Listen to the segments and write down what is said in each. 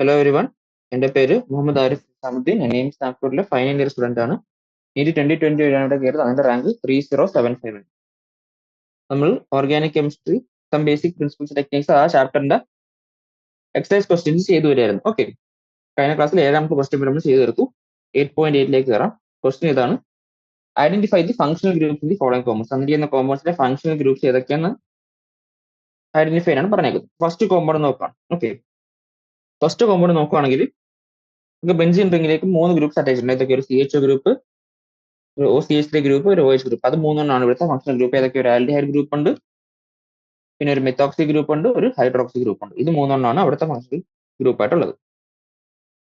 Hello everyone, എൻ്റെ പേര് മുഹമ്മദ് ആരിഫ് സാമുദ്ദീൻ. ഞാൻ എയിംസ് നാഗ്പൂരിലെ ഫൈനൽ ഇയർ സ്റ്റുഡൻ്റ് ആണ്. നീറ്റ് 2020 വരെയാണ് കയറുന്നത്. അതിൻ്റെ റാങ്ക് 3075. നമ്മൾ organic chemistry some basic principles techniques ആ ചാപ്റ്ററിന്റെ എക്സസൈസ് ക്വസ്റ്റ്യൻസ് ചെയ്തു വരികയായിരുന്നു. ഓക്കെ, കഴിഞ്ഞ ക്ലാസ്സിൽ 7ാമത്തെ ക്വസ്റ്റ്യൻ നമ്മൾ ചെയ്തു തീർത്തു. 8.8ലേക്ക് കയറാം. ക്വസ്റ്റ്യൻ ഇതാണ്: identify the functional groups in the following compounds. തന്നിരിക്കുന്ന കോമ്പൗണ്ട്സിന്റെ ഫംഗ്ഷണൽ ഗ്രൂപ്പ്സ് ഏതൊക്കെയാണ് ഐഡന്റിഫൈ ആണ് പറഞ്ഞേക്കുന്നത്. ഫസ്റ്റ് കോമ്പൗണ്ട് നോക്കാം. ഓക്കെ, ഫസ്റ്റ് കോമ്പൗണ്ട് നോക്കുകയാണെങ്കിൽ നമുക്ക് ബെൻസീൻ റിംഗിലേക്ക് 3 ഗ്രൂപ്പ്സ് അറ്റാച്ച് ഉണ്ട്. ഇതൊക്കെ ഒരു CHO ഗ്രൂപ്പ്, ഒരു OCH3 ഗ്രൂപ്പ്, ഒരു OH ഗ്രൂപ്പ്. അത് മൂന്നെണ്ണമാണ് ഇവിടുത്തെ ഫംഗ്ഷണൽ ഗ്രൂപ്പ്. ഏതൊക്കെ? ഒരു ആൽഡിഹൈഡ് ഗ്രൂപ്പ് ഉണ്ട്, പിന്നെ ഒരു മെത്തോക്സി ഗ്രൂപ്പ് ഉണ്ട്, ഒരു ഹൈഡ്രോക്സി ഗ്രൂപ്പ് ഉണ്ട്. ഇത് മൂന്നെണ്ണമാണ് അവിടുത്തെ ഫംഗ്ഷണൽ ഗ്രൂപ്പ് ആയിട്ടുള്ളത്.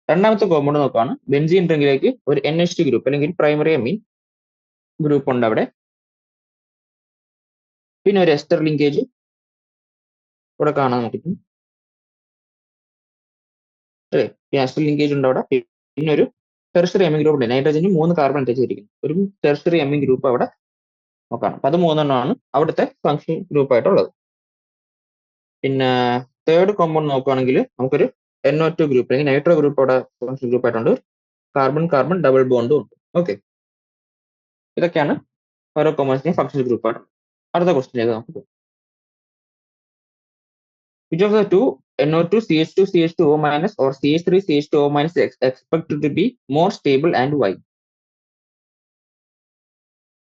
രണ്ടാമത്തെ കോമ്പൗണ്ട് നോക്കുകയാണ്. ബെൻസീൻ റിംഗിലേക്ക് ഒരു NH2 ഗ്രൂപ്പ് അല്ലെങ്കിൽ പ്രൈമറി അമീൻ ഗ്രൂപ്പ് ഉണ്ട് അവിടെ. പിന്നെ ഒരു എസ്റ്റർ ലിങ്കേജ് ഇവിടെ കാണാൻ പറ്റും. അല്ലേ, എസ്റ്റർ ലിങ്കേജ് ഉണ്ട് അവിടെ. പിന്നെ ഒരു ടെർഷറി അമീൻ ഗ്രൂപ്പ് ഉണ്ട്. നൈട്രജന് 3 കാർബൺ അറ്റാച്ച് ചെയ്തിരിക്കുന്നു. ഒരു ടെർഷറി അമീൻ ഗ്രൂപ്പ് അവിടെ നോക്കാം. അപ്പൊ അത് മൂന്നെണ്ണമാണ് അവിടുത്തെ ഫംഗ്ഷൻ ഗ്രൂപ്പ് ആയിട്ടുള്ളത്. പിന്നെ തേർഡ് കോമ്പൗണ്ട് നോക്കുകയാണെങ്കിൽ നമുക്കൊരു NO2 ഗ്രൂപ്പ് അല്ലെങ്കിൽ നൈട്രോ ഗ്രൂപ്പ് അവിടെ ഫംഗ്ഷൻ ഗ്രൂപ്പ് ആയിട്ടുണ്ട്. കാർബൺ കാർബൺ ഡബിൾ ബോണ്ടും ഉണ്ട്. ഓക്കെ, ഇതൊക്കെയാണ് ഓരോ കോമ്പൗണ്ട്സിന്റെയും ഫംഗ്ഷൻ ഗ്രൂപ്പ് ആയിട്ടുള്ളത്. അടുത്ത ക്വസ്റ്റ്യൻ നമുക്ക് which of the two NO2 CH2 CH2O minus or CH3 CH2O minus is expected to be more stable and why?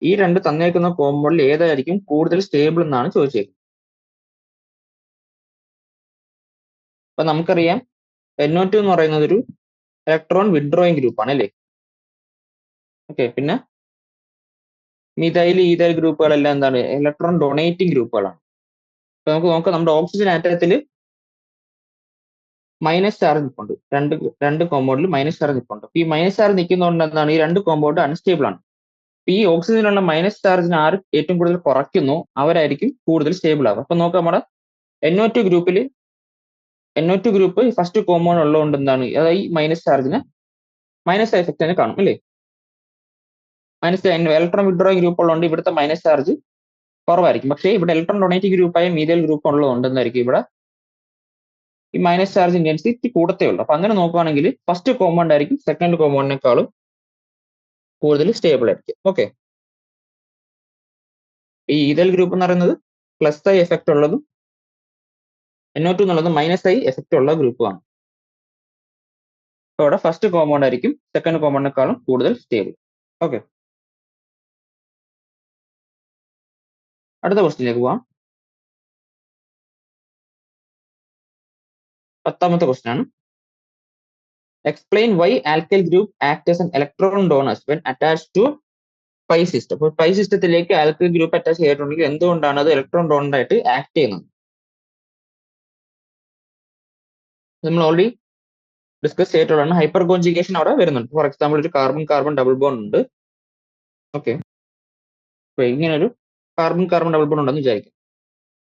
ഈ രണ്ട് തന്നേക്കുന്ന കോമ്പൗണ്ടിൽ ഏതായിരിക്കും കൂടുതൽ സ്റ്റേബിൾ എന്നാണ് ചോദിച്ചേക്കുന്നത്. അപ്പൊ നമുക്കറിയാം NO2 എന്ന് പറയുന്നത് ഒരു ഇലക്ട്രോൺ വിഡ്രോയിങ് ഗ്രൂപ്പ് ആണ് അല്ലേ. ഓക്കെ, പിന്നെ മിഥൈൽ ഈഥൈൽ ഗ്രൂപ്പുകളെല്ലാം എന്താണ്? ഇലക്ട്രോൺ ഡൊണേറ്റിംഗ് ഗ്രൂപ്പുകളാണ്. അപ്പൊ നമുക്ക് നോക്കാം, നമ്മുടെ ഓക്സിജൻ ആറ്റത്തിൽ മൈനസ് ചാർജ് നിൽപ്പുണ്ട്. രണ്ട് കോമ്പൗണ്ടിൽ മൈനസ് ചാർജ് നിൽപ്പുണ്ട്. ഈ മൈനസ് ചാർജ് നിൽക്കുന്നതുകൊണ്ട് എന്താണ്? ഈ രണ്ട് കോമ്പൗണ്ട് അൺസ്റ്റേബിൾ ആണ്. ഈ ഓക്സിജനുള്ള മൈനസ് ചാർജിന് ആര് ഏറ്റവും കൂടുതൽ കുറയ്ക്കുന്നു അവരായിരിക്കും കൂടുതൽ സ്റ്റേബിൾ ആവുക. അപ്പൊ നോക്കാം, നമ്മുടെ NO2 ഗ്രൂപ്പിൽ NO2 ഗ്രൂപ്പ് ഫസ്റ്റ് കോമ്പൗണ്ട് ഉള്ളതുകൊണ്ട് എന്താണ്? അതായത് ഈ മൈനസ് ചാർജിന് മൈനസ് എഫക്റ്റ് തന്നെ കാണും അല്ലേ. മൈനസ് ഇലക്ട്രോൺ വിഡ്രോയിങ് ഗ്രൂപ്പ് ഉള്ളതുകൊണ്ട് ഇവിടുത്തെ മൈനസ് ചാർജ് കുറവായിരിക്കും. പക്ഷേ ഇവിടെ ഇലക്ട്രോൺ ഡൊണേറ്റിംഗ് ഗ്രൂപ്പായ മീഥൈൽ ഗ്രൂപ്പ് ഉള്ളതുകൊണ്ട് എന്തായിരിക്കും ഇവിടെ ഈ മൈനസ് ചാർജ് ഇന്റൻസിറ്റി കൂടത്തേ ഉള്ളൂ. അപ്പൊ അങ്ങനെ നോക്കുകയാണെങ്കിൽ ഫസ്റ്റ് കോമ്പൗണ്ട് ആയിരിക്കും സെക്കൻഡ് കോമ്പൗണ്ടിനേക്കാളും കൂടുതൽ സ്റ്റേബിൾ ആയിരിക്കും. ഓക്കെ, ഈ ഈഥൈൽ ഗ്രൂപ്പ് എന്ന് പറയുന്നത് പ്ലസ് ഐ എഫക്റ്റ് ഉള്ളതും NO2 എന്നുള്ളത് മൈനസ് ഐ എഫക്റ്റ് ഉള്ള ഗ്രൂപ്പുമാണ്. അപ്പോൾ അവിടെ ഫസ്റ്റ് കോമ്പൗണ്ട് ആയിരിക്കും സെക്കൻഡ് കോമ്പൗണ്ടിനേക്കാളും കൂടുതൽ സ്റ്റേബിൾ. ഓക്കെ, അടുത്ത ക്വസ്റ്റ്യനിലേക്ക് പോവാം. 10ാമത്തെ ക്വസ്റ്റ്യൻ ആണ്. Explain why alkyl group act as an electron donors when attached to pi system. അപ്പോൾ പൈ സിസ്റ്റത്തിലേക്ക് ആൽക്കൈൽ ഗ്രൂപ്പ് അറ്റാച്ച് ചെയ്തിട്ടുണ്ടെങ്കിൽ എന്തുകൊണ്ടാണ് അത് ഇലക്ട്രോൺ ഡോണർ ആയിട്ട് ആക്ട് ചെയ്യുന്നത്? നമ്മൾ ഓൾറെഡി ഡിസ്കസ് ചെയ്തിട്ടുള്ളതാണ്. ഹൈപ്പർ കോൺജുഗേഷൻ അവിടെ വരുന്നുണ്ട്. ഫോർ എക്സാമ്പിൾ ഒരു കാർബൺ കാർബൺ ഡബിൾ ബോണ്ട് ഉണ്ട്. ഓക്കെ, അപ്പൊ ഇങ്ങനെ ഒരു കാർബൺ കാർബൺ ഡബിൾ ബോണ്ട് ഉണ്ടെന്ന് വിചാരിക്കും.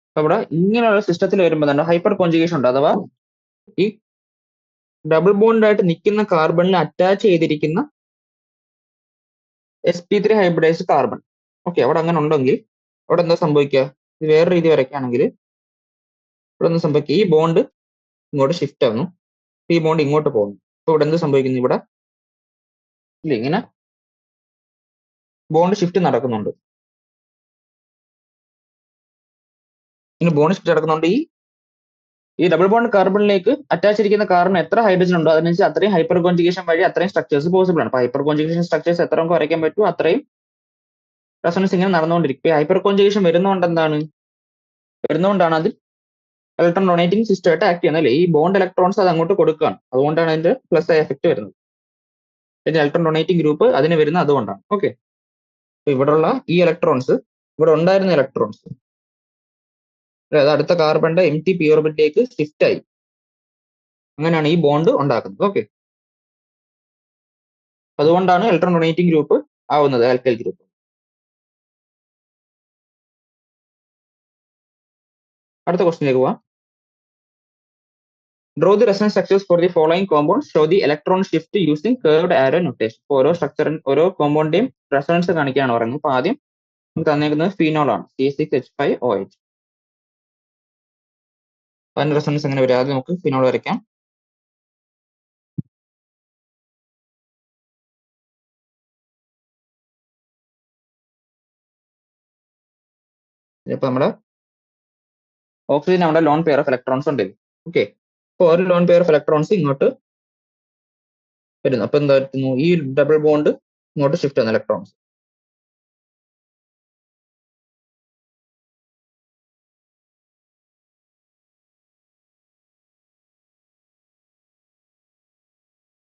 അപ്പൊ ഇവിടെ ഇങ്ങനെയുള്ള സിസ്റ്റത്തിൽ വരുമ്പോൾ തന്നെ ഹൈപ്പർ കോൺജുഗേഷൻ ഉണ്ട്. അഥവാ ഈ ഡബിൾ ബോണ്ട് ആയിട്ട് നിൽക്കുന്ന കാർബണിൽ അറ്റാച്ച് ചെയ്തിരിക്കുന്ന sp3 ഹൈബ്രിഡൈസ്ഡ് കാർബൺ. ഓക്കെ, അവിടെ അങ്ങനെ ഉണ്ടെങ്കിൽ അവിടെ എന്താ സംഭവിക്കുക? ഇത് വേറെ രീതി വരയ്ക്കുകയാണെങ്കിൽ ഇവിടെ എന്താ സംഭവിക്കുക? ഈ ബോണ്ട് ഇങ്ങോട്ട് ഷിഫ്റ്റ് ആവുന്നു, ഈ ബോണ്ട് ഇങ്ങോട്ട് പോകുന്നു. അപ്പൊ ഇവിടെ എന്ത് സംഭവിക്കുന്നു? ഇവിടെ ഇല്ല, ഇങ്ങനെ ബോണ്ട് ഷിഫ്റ്റ് നടക്കുന്നുണ്ട്. ഇങ്ങനെ ബോണ്ട് ഷിഫ്റ്റ് നടക്കുന്നുണ്ട്. ഈ ഡബിൾ ബോണ്ട് കാർബണിലേക്ക് അറ്റാച്ച് ഇരിക്കുന്ന കാർബൺ എത്ര ഹൈഡ്രജൻ ഉണ്ടോ അതിനനുസരിച്ച് അത്രയും ഹൈപ്പർ കോൺജുഗേഷൻ വഴി അത്രയും സ്ട്രക്ചേഴ്സ് പോസിബിൾ ആണ്. അപ്പൊ ഹൈപ്പർ കോൺജുഗേഷൻ സ്ട്രക്ചേഴ്സ് എത്ര നമുക്ക് വരയ്ക്കാൻ പറ്റും അത്രയും റെസൊണൻസ് ഇങ്ങനെ നടന്നുകൊണ്ടിരിക്കും. ഹൈപ്പർ കോൺജുഗേഷൻ വരുന്നതുകൊണ്ടാണ് അത് ഇലക്ട്രോൺ ഡൊണേറ്റിംഗ് സിസ്റ്റം ആയിട്ട് ആക്ട് ചെയ്യുന്നത് അല്ലേ. ഈ ബോണ്ട് ഇലക്ട്രോൺസ് അത് അങ്ങോട്ട് കൊടുക്കുകയാണ്. അതുകൊണ്ടാണ് അതിന്റെ പ്ലസ് എഫക്ട് വരുന്നത്. ഇതിന്റെ ഇലക്ട്രോൺ ഡൊണേറ്റിംഗ് ഗ്രൂപ്പ് അതിന് വരുന്നത് അതുകൊണ്ടാണ്. ഓക്കെ, ഇവിടെയുള്ള ഈ ഇലക്ട്രോൺസ് ഇവിടെ ഉണ്ടായിരുന്ന ഇലക്ട്രോൺസ് അതായത് അടുത്ത കാർബണിന്റെ empty ഓർബിറ്റിലേക്ക് ഷിഫ്റ്റ് ആയി. അങ്ങനെയാണ് ഈ ബോണ്ട് ഉണ്ടാക്കുന്നത്. ഓക്കെ, അതുകൊണ്ടാണ് ഇലക്ട്രോൺ ഡൊണേറ്റിംഗ് ഗ്രൂപ്പ് ആവുന്നത് ആൽക്കൈൽ ഗ്രൂപ്പ്. അടുത്ത ക്വസ്റ്റിനിലേക്ക് പോവാം. Draw the resonance structures for the following compounds. Show the electron shift using curved arrow notation. ഓരോ സ്ട്രക്ചറിൻ ഓരോ കോമ്പൗണ്ടിന്റെയും റെസൊണൻസ് കാണിക്കുകയാണ് പറയുന്നത്. അപ്പൊ ആദ്യം തന്നേക്കുന്നത് ഫീനോൾ ആണ്, C6H5OH. അതിന്റെ റെസൊണൻസ് എങ്ങനെ വരും? ആദ്യം നമുക്ക് ഫിനോൾ വരയ്ക്കാം. ഇപ്പൊ നമ്മുടെ ഓക്സിജൻ നമ്മുടെ ലോൺ പെയർ ഓഫ് ഇലക്ട്രോൺസ് ഉണ്ട്. ഓക്കെ, അപ്പൊ ഒരു ലോൺ പെയർ ഓഫ് ഇലക്ട്രോൺസ് ഇങ്ങോട്ട് വരുന്നു. അപ്പൊ എന്താ പറ്റുന്നു, ഈ ഡബിൾ ബോണ്ട് ഇങ്ങോട്ട് ഷിഫ്റ്റ് ചെയ്യുന്നു ഇലക്ട്രോൺസ്.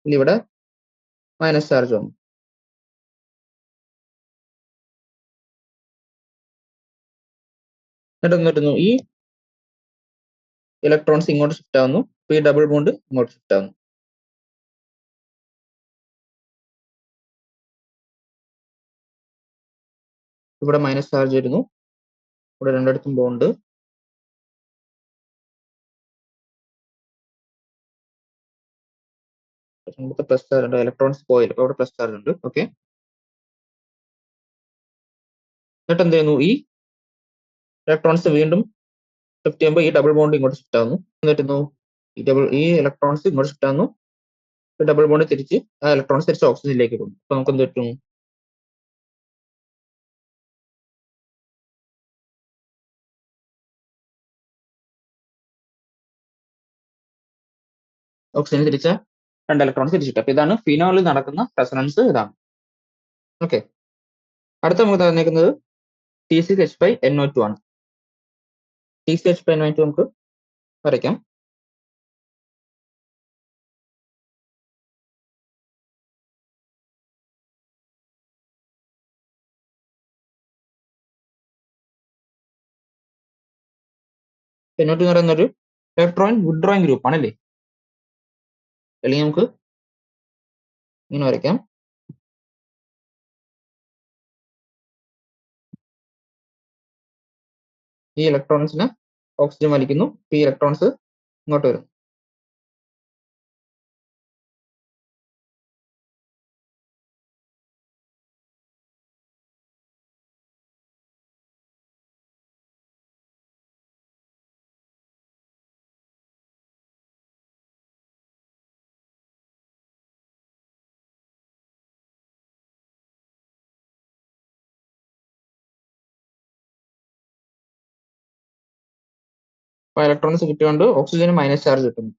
ഇനി ഇവിടെ മൈനസ് ചാർജ് വന്നു. എന്നിട്ട് എന്ത് പറ്റുന്നു, ഈ ഇലക്ട്രോൺസ് ഇങ്ങോട്ട് ഷിഫ്റ്റ് ആവുന്നു. അപ്പൊ ഈ ഡബിൾ ബോണ്ട് ഇങ്ങോട്ട് ഷിഫ്റ്റ് ആവുന്നു. ഇവിടെ മൈനസ് ചാർജ് വരുന്നു. ഇവിടെ രണ്ടിടത്തും ബോണ്ട്. ഇവിടുത്തെ പ്ലസ് ചാർജ് ഉണ്ട്, ഇലക്ട്രോൺസ് പോയില്ല, അപ്പൊ ഇവിടെ പ്ലസ് ചാർജ് ഉണ്ട്. ഓക്കെ, എന്നിട്ട് എന്ത് ചെയ്യുന്നു, ഈ ഇലക്ട്രോൺസ് വീണ്ടും ഷിഫ്റ്റ് ചെയ്യുമ്പോൾ ഈ ഡബിൾ ബോണ്ട് ഇങ്ങോട്ട് ഷിഫ്റ്റ് ആവുന്നു. എന്ന് പറ്റുന്നു, ഈ ഇലക്ട്രോൺസ് ഇങ്ങോട്ട് ഷിഫ്റ്റ് ആവുന്നു. ഡബിൾ ബോണ്ട് തിരിച്ച് ആ ഇലക്ട്രോൺസ് തിരിച്ച് ഓക്സിജനിലേക്ക് പോകും. അപ്പൊ നമുക്ക് എന്ത് പറ്റും, ഓക്സിജൻ തിരിച്ച രണ്ട് ഇലക്ട്രോൺസ് തിരിച്ചിട്ട്. അപ്പൊ ഇതാണ് ഫിനോളിൽ നടക്കുന്ന റെസൊണൻസ്. ഇതാണ്. ഓക്കെ, അടുത്ത നമുക്ക് തന്നിരിക്കുന്നത് T6H5NO2 ആണ്. T6H5NO2 നമുക്ക് വരയ്ക്കാം. NO2 എന്ന് പറയുന്ന ഒരു ഇലക്ട്രോൺ വിഡ്രോയിങ് ഗ്രൂപ്പ് ആണല്ലേ. അല്ലെങ്കിൽ നമുക്ക് ഇങ്ങനെ വരയ്ക്കാം. ഈ ഇലക്ട്രോൺസിനെ ഓക്സിജൻ വലിക്കുന്നു, ഈ ഇലക്ട്രോൺസ് ഇങ്ങോട്ട് വരും. അപ്പൊ ഇലക്ട്രോൺസ് കിട്ടിയോണ്ട് ഓക്സിജന് മൈനസ് ചാർജ് കിട്ടുന്നു.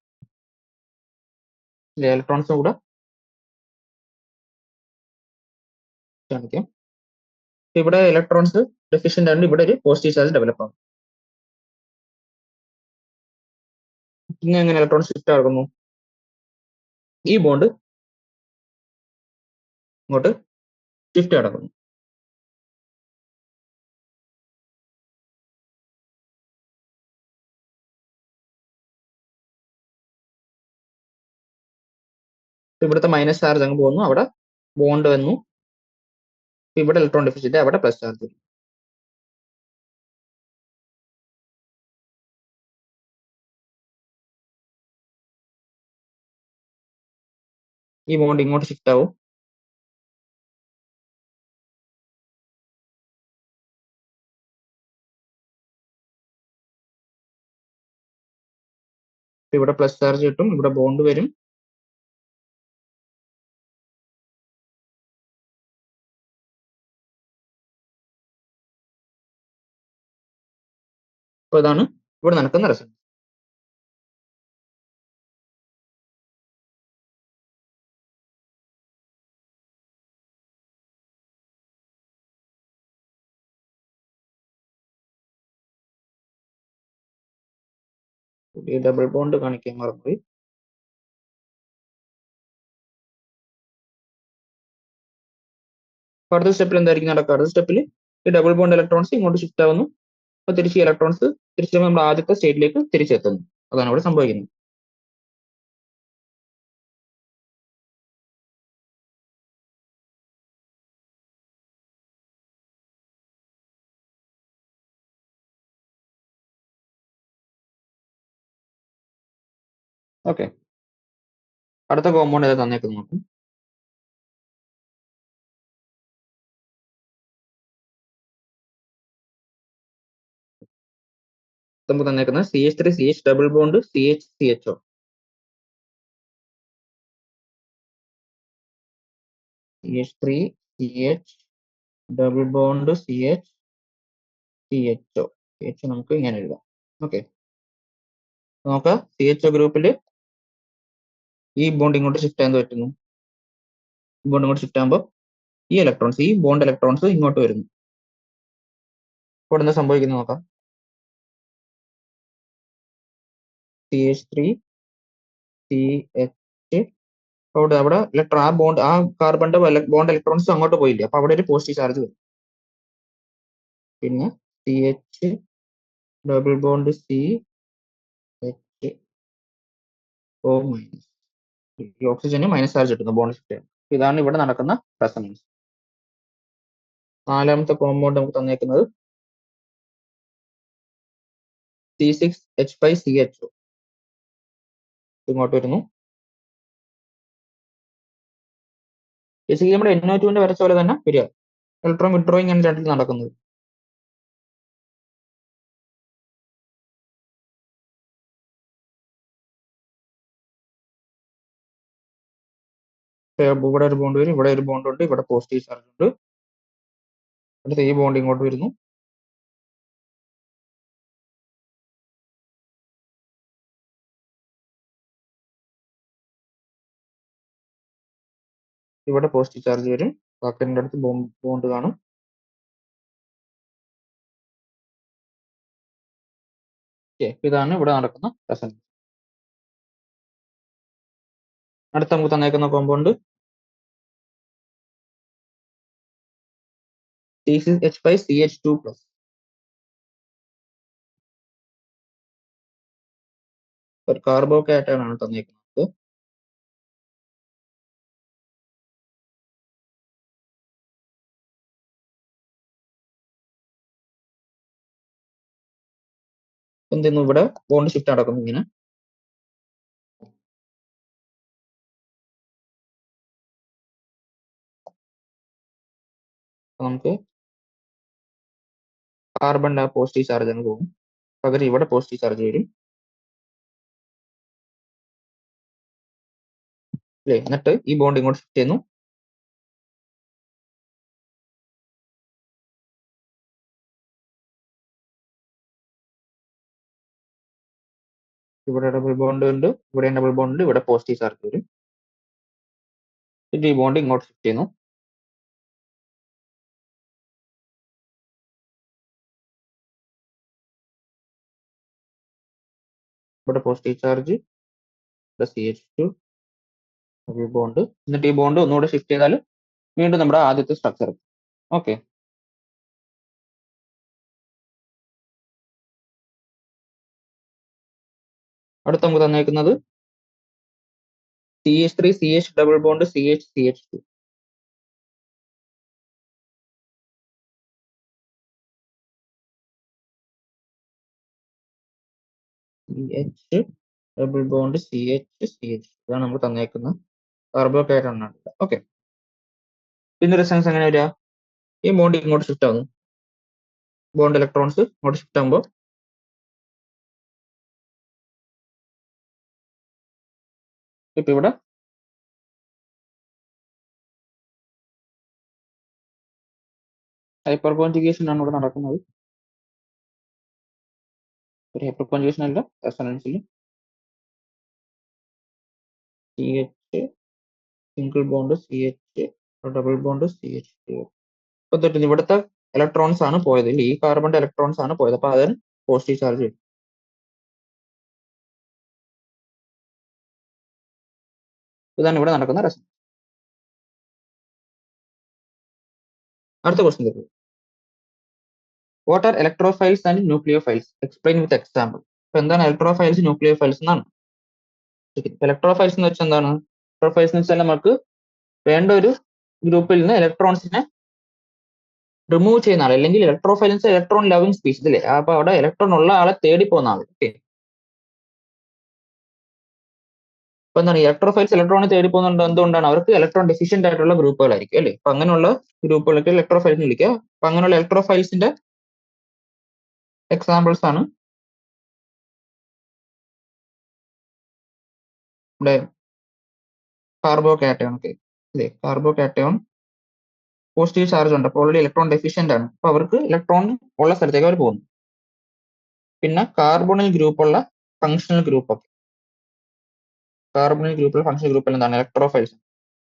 ഇലക്ട്രോൺസും കൂടെ കാണിക്കാം. ഇവിടെ ഇലക്ട്രോൺസ് ഡെഫിഷ്യന്റ് ആയതുകൊണ്ട് ഇവിടെ ഒരു പോസിറ്റീവ് ചാർജ് ഡെവലപ്പ് ആകും. പിന്നെ എങ്ങനെ ഇലക്ട്രോൺ ഷിഫ്റ്റ് ആകുന്നു, ഈ ബോണ്ട് ഇങ്ങോട്ട് ഷിഫ്റ്റ് നടക്കുന്നു. ഇവിടുത്തെ മൈനസ് ചാർജ് അങ്ങ് പോകുന്നു, അവിടെ ബോണ്ട് വന്നു. ഇവിടെ ഇലക്ട്രോൺ ഡെഫിഷ്യന്റ്, അവിടെ പ്ലസ് ചാർജ്. ഈ ബോണ്ട് ഇങ്ങോട്ട് ഷിഫ്റ്റ് ആവും. ഇവിടെ പ്ലസ് ചാർജ് കിട്ടും, ഇവിടെ ബോണ്ട് വരും. അപ്പൊ ഇതാണ് ഇവിടെ നടക്കുന്ന റിസൾട്ട്. ഈ ഡബിൾ ബോണ്ട് കാണിക്കാൻ മറന്നുപോയി. അടുത്ത സ്റ്റെപ്പിൽ എന്തായിരിക്കും നടക്കുക, അടുത്ത സ്റ്റെപ്പിൽ ഈ ഡബിൾ ബോണ്ട് ഇലക്ട്രോൺസ് ഇങ്ങോട്ട് ഷിഫ്റ്റ് ആവുന്നു. അപ്പൊ തിരിച്ച് ഇലക്ട്രോൺസ് തിരിച്ച് നമ്മുടെ ആദ്യത്തെ സ്റ്റേറ്റിലേക്ക് തിരിച്ചെത്തുന്നു. അതാണ് ഇവിടെ സംഭവിക്കുന്നത്. ഓക്കെ, അടുത്ത കോമ്പൗണ്ട് ഏതാ തന്നേക്കുന്നത് നോക്കും. നമുക്ക് തന്നേക്കുന്നത് CH3CH double bond CH CH3CH double bond CH CH നമുക്ക് ഇങ്ങനെ എഴുതാം. ഓക്കെ, നോക്കാം CH ഗ്രൂപ്പിൽ ഈ ബോണ്ട് ഇങ്ങോട്ട് ഷിഫ്റ്റ് ചെയ്യാൻ പറ്റുന്നു. ബോണ്ട് ഇങ്ങോട്ട് ഷിഫ്റ്റ് ആകുമ്പോൾ ഈ ബോണ്ട് ഇലക്ട്രോൺസ് ഇങ്ങോട്ട് വരുന്നു. ഇവിടെ എന്താ സംഭവിക്കുന്നത് നോക്കാം. CH3 CH അവിടെ ആ കാർബണിന്റെ ബോണ്ട് ഇലക്ട്രോൺസ് അങ്ങോട്ട് പോയില്ലേ, അപ്പൊ അവിടെ ഒരു പോസിറ്റീവ് ചാർജ് വരും. പിന്നെ CH double bond CH O minus, ഈ ഓക്സിജന് മൈനസ് ചാർജ് കിട്ടുന്നു ബോണ്ട് ഷിഫ്റ്റ് ചെയ്യാൻ. ഇതാണ് ഇവിടെ നടക്കുന്ന റെസൊണൻസ്. നാലാമത്തെ കോമ്പൗണ്ട് നമുക്ക് തന്നേക്കുന്നത് C6H5CHO. ഇങ്ങോട്ട് വരുന്നു. ബേസിക്കലി നമ്മുടെ NO2 വരച്ച പോലെ തന്നെ വരിക. ഇലക്ട്രോൺ വിഡ്രോയിങ് ആണ് രണ്ടിൽ നടക്കുന്നത്. ഇവിടെ ഒരു ബോണ്ട് വരും, ഇവിടെ ഒരു ബോണ്ട് ഉണ്ട്, ഇവിടെ പോസിറ്റീവ് ചാർജ് ഉണ്ട്. അടുത്ത ഈ ബോണ്ട് ഇങ്ങോട്ട് വരുന്നു. ഇവിടെ പോസിറ്റീവ് ചാർജ് വരും, ബാക്കിന്റെ അടുത്ത് ബോണ്ട് കാണും. ഇതാണ് ഇവിടെ നടക്കുന്ന റെസൊണൻസ്. അടുത്ത നമുക്ക് തന്നേക്കുന്ന കോമ്പൗണ്ട് C6H5CH2+. ഒരു കാർബോകാറ്റയൺ ആണ് തന്നേക്കുന്നത്. എന്തെന്നു ഇവിടെ ബോണ്ട് ഷിഫ്റ്റ് നടക്കുന്നു ഇങ്ങനെ. നമുക്ക് കാർബണിന്റെ പോസിറ്റീവ് ചാർജ് അങ്ങ് പോകും, പകരം ഇവിടെ പോസിറ്റീവ് ചാർജ് വരും അല്ലേ. എന്നിട്ട് ഈ ബോണ്ട് ഇങ്ങോട്ട് ഷിഫ്റ്റ് ചെയ്യുന്നു. ഇവിടെ ഡബിൾ ബോണ്ട് ഉണ്ട്, ഇവിടെ ഡബിൾ ബോണ്ട് ഉണ്ട്, ഇവിടെ പോസിറ്റീവ് ചാർജ് വരും. ഈ ബോണ്ട് ഇങ്ങോട്ട് ഷിഫ്റ്റ് ചെയ്യുന്നു. ഇവിടെ പോസിറ്റീവ് ചാർജ്, ഇവിടെ CH2 ഡബിൾ ബോണ്ട്. എന്നിട്ട് ഈ ബോണ്ട് ഒന്നുകൂടെ ഷിഫ്റ്റ് ചെയ്താൽ വീണ്ടും നമ്മുടെ ആദ്യത്തെ സ്ട്രക്ചർ. ഓക്കെ, അടുത്ത നമുക്ക് തന്നേക്കുന്നത് CH3CH double bond CH2. CH double bond CH ഇതാണ് നമുക്ക് തന്നേക്കുന്ന കാർബോകാറ്റയൺ ആണ്. ഓക്കെ, പിന്നെ റെസൊണൻസ് എങ്ങനെ വരിക? ഈ ബോണ്ട് ഇങ്ങോട്ട് ഷിഫ്റ്റ് ആവുന്നു. ബോണ്ട് ഇലക്ട്രോൺസ് ഇങ്ങോട്ട് ഷിഫ്റ്റ് ആകുമ്പോൾ ഇപ്പൊ ഇവിടെ ഹൈപ്പർ കോൺജുഗേഷൻ ആണ് ഇവിടെ നടക്കുന്നത്. ഒരു ഹൈപ്പർ കോൺജുഗേഷൻ അല്ല, റെസൊണൻസിൽ CH single bond CH double bond CH2. ഇപ്പൊ തൊട്ട് ഇവിടുത്തെ ഇലക്ട്രോൺസ് ആണ് പോയത്, ഈ കാർബണിന്റെ ഇലക്ട്രോൺസ് ആണ് പോയത്, അപ്പൊ അതിന് പോസിറ്റീവ് ചാർജ് വരും. ഇതാണ് ഇവിടെ നടക്കുന്ന റെസൊണൻസ്. അടുത്ത ക്വസ്റ്റ്യൻ തരും, what are electrophiles and nucleophiles, explain with example. അപ്പൊ എന്താണ് ഇലക്ട്രോഫൈൽസ് ന്യൂക്ലിയോഫൈൽസ് എന്നാണ്. ഇലക്ട്രോഫൈൽസ് എന്ന് വെച്ചാൽ എന്താണ്? ഇലക്ട്രോഫൈൽസ് എന്ന് വെച്ചാൽ നമുക്ക് വേണ്ട ഒരു ഗ്രൂപ്പിൽ നിന്ന് ഇലക്ട്രോൺസിനെ റിമൂവ് ചെയ്യുന്ന ആൾ, അല്ലെങ്കിൽ ഇലക്ട്രോഫൈൽസ് ഇലക്ട്രോൺ ലവിങ് സ്പീഷീസ് അല്ലേ, അപ്പൊ അവിടെ ഇലക്ട്രോൺ ഉള്ള ആളെ തേടി പോകുന്ന ആൾ. ഓക്കെ, അപ്പൊ എന്താണ് ഇലക്ട്രോഫൈൽസ് ഇലക്ട്രോണെ തേടി പോകുന്നുണ്ട്, എന്തുകൊണ്ടാണ്? അവർക്ക് ഇലക്ട്രോൺ ഡെഫിഷ്യന്റ് ആയിട്ടുള്ള ഗ്രൂപ്പുകളായിരിക്കും അല്ലേ. അപ്പൊ അങ്ങനെയുള്ള ഗ്രൂപ്പുകളൊക്കെ ഇലക്ട്രോഫൈൽസ് വിളിക്കുക. അപ്പൊ അങ്ങനെയുള്ള ഇലക്ട്രോഫൈൽസിന്റെ എക്സാമ്പിൾസ് ആണ് ഇവിടെ കാർബോകാറ്റയോൺ ഒക്കെ അല്ലേ. കാർബോകാറ്റയോൺ പോസിറ്റീവ് ചാർജ് ഉണ്ട്, അപ്പോൾ ഓൾറെഡി ഇലക്ട്രോൺ ഡെഫിഷ്യന്റ് ആണ്, അപ്പൊ അവർക്ക് ഇലക്ട്രോൺ ഉള്ള സ്ഥലത്തേക്ക് അവർ പോകുന്നു. പിന്നെ കാർബണിൽ ഗ്രൂപ്പുള്ള ഫങ്ഷണൽ ഗ്രൂപ്പ് ഒക്കെ. കാർബണിൽ ഗ്രൂപ്പുള്ള ഫങ്ഷണൽ ഗ്രൂപ്പ് എന്താണ്? ഇലക്ട്രോഫൈൽസ്.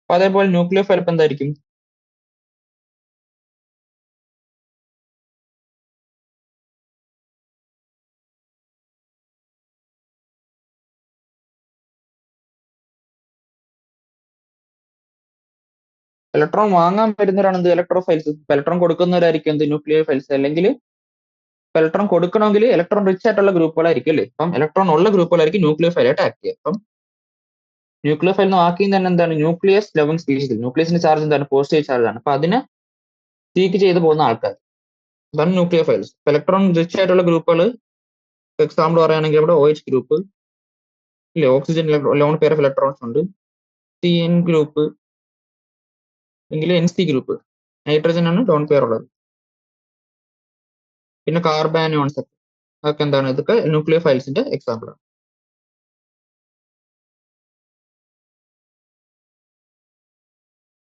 അപ്പൊ അതേപോലെ ന്യൂക്ലിയോഫൈൽ ഇപ്പൊ എന്തായിരിക്കും? ഇലക്ട്രോൺ വാങ്ങാൻ വരുന്നവരാണ് എന്ത്? ഇലക്ട്രോഫൈൽസ്. ഇലക്ട്രോൺ കൊടുക്കുന്നവരായിരിക്കും എന്ത്? ന്യൂക്ലിയോഫൈൽസ്. അല്ലെങ്കിൽ ഇലക്ട്രോൺ കൊടുക്കണമെങ്കിൽ ഇലക്ട്രോൺ റിച്ച് ആയിട്ടുള്ള ഗ്രൂപ്പുകളായിരിക്കും അല്ലേ? അപ്പം ഇലക്ട്രോൺ ഉള്ള ഗ്രൂപ്പുകളായിരിക്കും ന്യൂക്ലിയോഫൈൽ ആയിട്ട് ആക്ട് ചെയ്യുക. അപ്പം ന്യൂക്ലിയോഫൈൽ എന്ന് ആക്കിയും തന്നെ എന്താണ്? Nucleus loving species. ന്യൂക്ലിയസിന്റെ ചാർജ് എന്താണ്? പോസിറ്റീവ് ചാർജ് ആണ്. അപ്പൊ അതിനെ സീക്ക് ചെയ്ത് പോകുന്ന ആൾക്കാർ, അതാണ് ന്യൂക്ലിയോഫൈൽസ്. ഇലക്ട്രോൺ റിച്ച് ആയിട്ടുള്ള ഗ്രൂപ്പുകൾ എക്സാമ്പിൾ പറയുകയാണെങ്കിൽ ഇവിടെ OH ഗ്രൂപ്പ് ഇല്ലേ, oxygen loan pair of electrons ഉണ്ട്. CN ഗ്രൂപ്പ് എങ്കിൽ NC ഗ്രൂപ്പ്, നൈട്രജൻ ആണ് ലോൺ പെയർ ഉള്ളത്. പിന്നെ കാർബാനോൺസ് അതൊക്കെ എന്താണ്? ഇതൊക്കെ ന്യൂക്ലിയോഫൈൽസിന്റെ എക്സാമ്പിൾ ആണ്.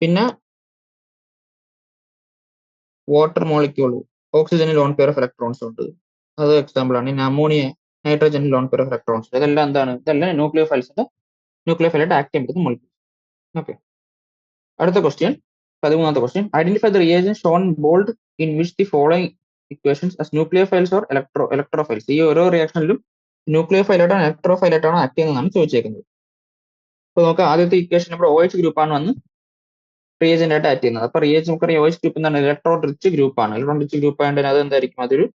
പിന്നെ വാട്ടർ മോളിക്യൂൾ, ഓക്സിജനിൽ ലോൺ പെയർ ഓഫ് ഇലക്ട്രോൺസ് ഉണ്ട്, അത് എക്സാമ്പിൾ ആണ്. പിന്നെ അമോണിയ, നൈട്രജനിൽ ലോൺ പെയർ ഓഫ് ഇലക്ട്രോൺസ്. ഇതെല്ലാം എന്താണ്? ഇതെല്ലാം ന്യൂക്ലിയോഫൈലായിട്ട് ആക്ട് ചെയ്യുന്ന മോളിക്യൂൾ. ഓക്കെ. അടുത്ത ക്വസ്റ്റ്യൻ, 13ാമത്തെ question. Identify the reagent shown bold in which the following equations as nucleophiles or electrophiles. ഈ ഓരോ റിയാക്ഷനിലും ന്യൂക്ലിയോഫൈലായിട്ടാണ് ഇലക്ട്രോഫൈലായിട്ടാണ് ആക്ട് ചെയ്യുന്നതാണ് ചോദിച്ചേക്കുന്നത്. അപ്പൊ നമുക്ക് ആദ്യത്തെ ഇക്വേഷൻ നമ്മുടെ OH ഗ്രൂപ്പാണ് വന്ന് റിയേജന്റ് ആയിട്ട് ആക്ട് ചെയ്യുന്നത്. അപ്പൊ റിയേജൻ നമുക്കറിയാം OH ഗ്രൂപ്പ് എന്താണ്? ഇലക്ട്രോൺ റിച്ച് ഗ്രൂപ്പാണ്. ഇലക്ട്രോൺ റിച്ച് ഗ്രൂപ്പ് ആയതുകൊണ്ട് അത് എന്തായിരിക്കും? അതൊരു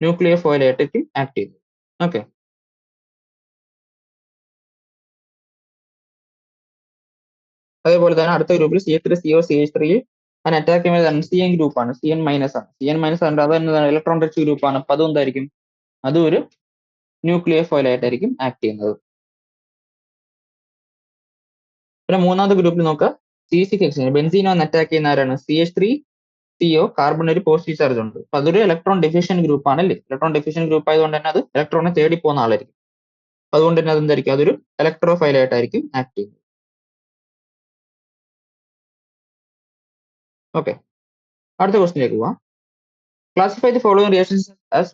ന്യൂക്ലിയോഫൈലായിട്ടായിരിക്കും ആക്ട് ചെയ്യുന്നത്. ഓക്കെ. അതേപോലെ തന്നെ അടുത്ത ഗ്രൂപ്പിൽ CH3CO CH3 അതിന് അറ്റാക്ക് ചെയ്യുന്നത് CN ഗ്രൂപ്പാണ്. CN മൈനസ് ആണ്. CN മൈനസ് ആണ്, അത് എന്താണ്? ഇലക്ട്രോൺ റിച്ച് ഗ്രൂപ്പാണ്. അപ്പൊ അതും എന്തായിരിക്കും? അതും ഒരു ന്യൂക്ലിയോഫൈലായിട്ടായിരിക്കും ആക്ട് ചെയ്യുന്നത്. പിന്നെ മൂന്നാമത്തെ ഗ്രൂപ്പിൽ നോക്കുക, C6H9 ബെൻസീനോ എന്ന് അറ്റാക്ക് ചെയ്യുന്ന ആരാണ്? CH3CO കാർബൺ ഒരു പോസിറ്റീവ് ചാർജ് ഉണ്ട്. അപ്പൊ അതൊരു ഇലക്ട്രോൺ ഡെഫിഷ്യൻ ഗ്രൂപ്പ് ആണ് അല്ലേ? ഇലക്ട്രോൺ ഡെഫിഷ്യൻ ഗ്രൂപ്പ് ആയതുകൊണ്ട് തന്നെ അത് ഇലക്ട്രോണിനെ തേടി പോകുന്ന ആളായിരിക്കും. അതുകൊണ്ട് തന്നെ അതെന്തായിരിക്കും? അതൊരു ഇലക്ട്രോഫൈലായിട്ടായിരിക്കും ആക്ട് ചെയ്യുന്നത്. ഓക്കെ. അടുത്ത ക്വസ്റ്റിലേക്ക് പോവാം. Classify the following reactions as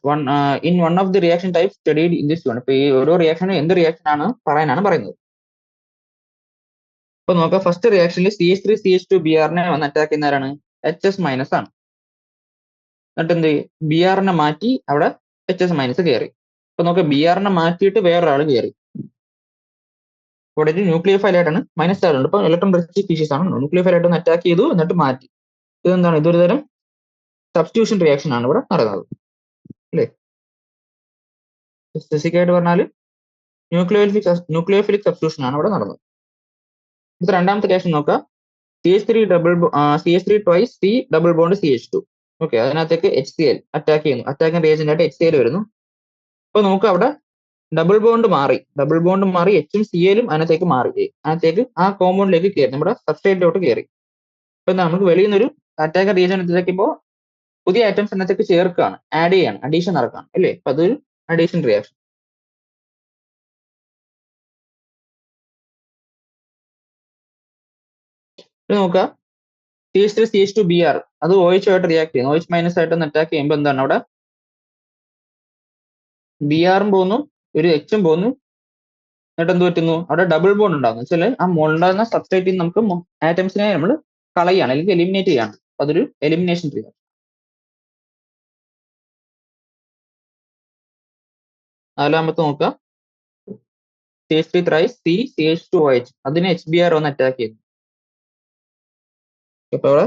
in one of the reaction type studied in this one. ഇപ്പൊ ഈ ഓരോ റിയാക്ഷനും എന്ത് റിയാക്ഷൻ ആണ് പറയാനാണ് പറയുന്നത്. അപ്പൊ നോക്കാം, ഫസ്റ്റ് റിയാക്ഷനിൽ CH3CH2Br വന്ന് അറ്റാക്ക് ചെയ്യുന്നവരാണ്? HS മൈനസ് ആണ്. എന്നിട്ട് എന്ത്? Br മാറ്റി അവിടെ HS മൈനസ് കയറി. അപ്പൊ നോക്കാം, Br മാറ്റിയിട്ട് വേറൊരാൾ കയറി. ഇവിടെ ഒരു ന്യൂക്ലിയോഫൈലായിട്ടാണ് മൈനസ് ചാർജ് ഉണ്ട്. ഇപ്പൊ ഇലക്ട്രോൺ റിച്ച് സ്പീഷീസ് ആണ്. ന്യൂക്ലിയോഫൈലായിട്ട് ഒന്ന് അറ്റാക്ക് ചെയ്തു, എന്നിട്ട് മാറ്റി. ഇതെന്താണ്? ഇതൊരു തരം സബ്സ്റ്റിറ്റ്യൂഷൻ റിയാക്ഷൻ ആണ് ഇവിടെ നടന്നത് അല്ലേ? സ്പെസിഫിക് ആയിട്ട് പറഞ്ഞാൽ ന്യൂക്ലിയോഫിലിക് സബ്സ്റ്റിറ്റ്യൂഷൻ ആണ് ഇവിടെ നടന്നത്. ഇത് രണ്ടാമത്തെ റിയാക്ഷൻ നോക്കാം. CH3 twice C double bond CH2. Okay, അതിനകത്തേക്ക് HCl അറ്റാക്ക് ചെയ്യുന്നു. അറ്റാക്കിംഗ് റിയേജന്റ് ആയിട്ട് HCl വരുന്നു. അപ്പൊ നമുക്ക് അവിടെ ഡബിൾ ബോണ്ട് മാറി എച്ചും Clഉം അതിനകത്തേക്ക് മാറി. അതിനകത്തേക്ക് ആ കോമ്പൗണ്ടിലേക്ക് കയറി, നമ്മുടെ സബ്സ്ട്രേറ്റിലോട്ട് കയറി. അപ്പൊ നമുക്ക് വെളിയിൽ നിന്നൊരു അറ്റാക്ക് റിയേജന്റിലേക്ക് ഇപ്പോൾ പുതിയ ഐറ്റംസ് അതിനകത്തേക്ക് ചേർക്കുകയാണ്, ആഡ് ചെയ്യാണ്, അഡീഷൻ നടക്കുകയാണ് അല്ലേ? അപ്പൊ അതൊരു അഡീഷൻ റിയാക്ഷൻ. ഇത് നോക്കുക, CH3CH2Br അത് OH ആയിട്ട് റിയാക്ട് ചെയ്യുന്നു. OH മൈനസ് ആയിട്ട് അറ്റാക്ക് ചെയ്യുമ്പോൾ എന്താണ്? അവിടെ Br പോകുന്നു, ഒരു H പോകുന്നു. എന്നിട്ട് എന്ത് പറ്റുന്നു? അവിടെ ഡബിൾ ബോണ്ട് ഉണ്ടാകുന്നു. വെച്ചാൽ ആ ഉണ്ടാകുന്ന സബ്സ്ട്രേറ്റിൽ നമുക്ക് ആറ്റംസിനെ നമ്മൾ കളയാണ്, അല്ലെങ്കിൽ എലിമിനേറ്റ് ചെയ്യാണ്. അതൊരു എലിമിനേഷൻ റിയാക്ഷൻ. നാലാമത്തെ നോക്കുക, CH3 thrice C CH2OH അതിനെ HBr ഒന്ന് അറ്റാക്ക് ചെയ്യുന്നു. അപ്പൊ അവിടെ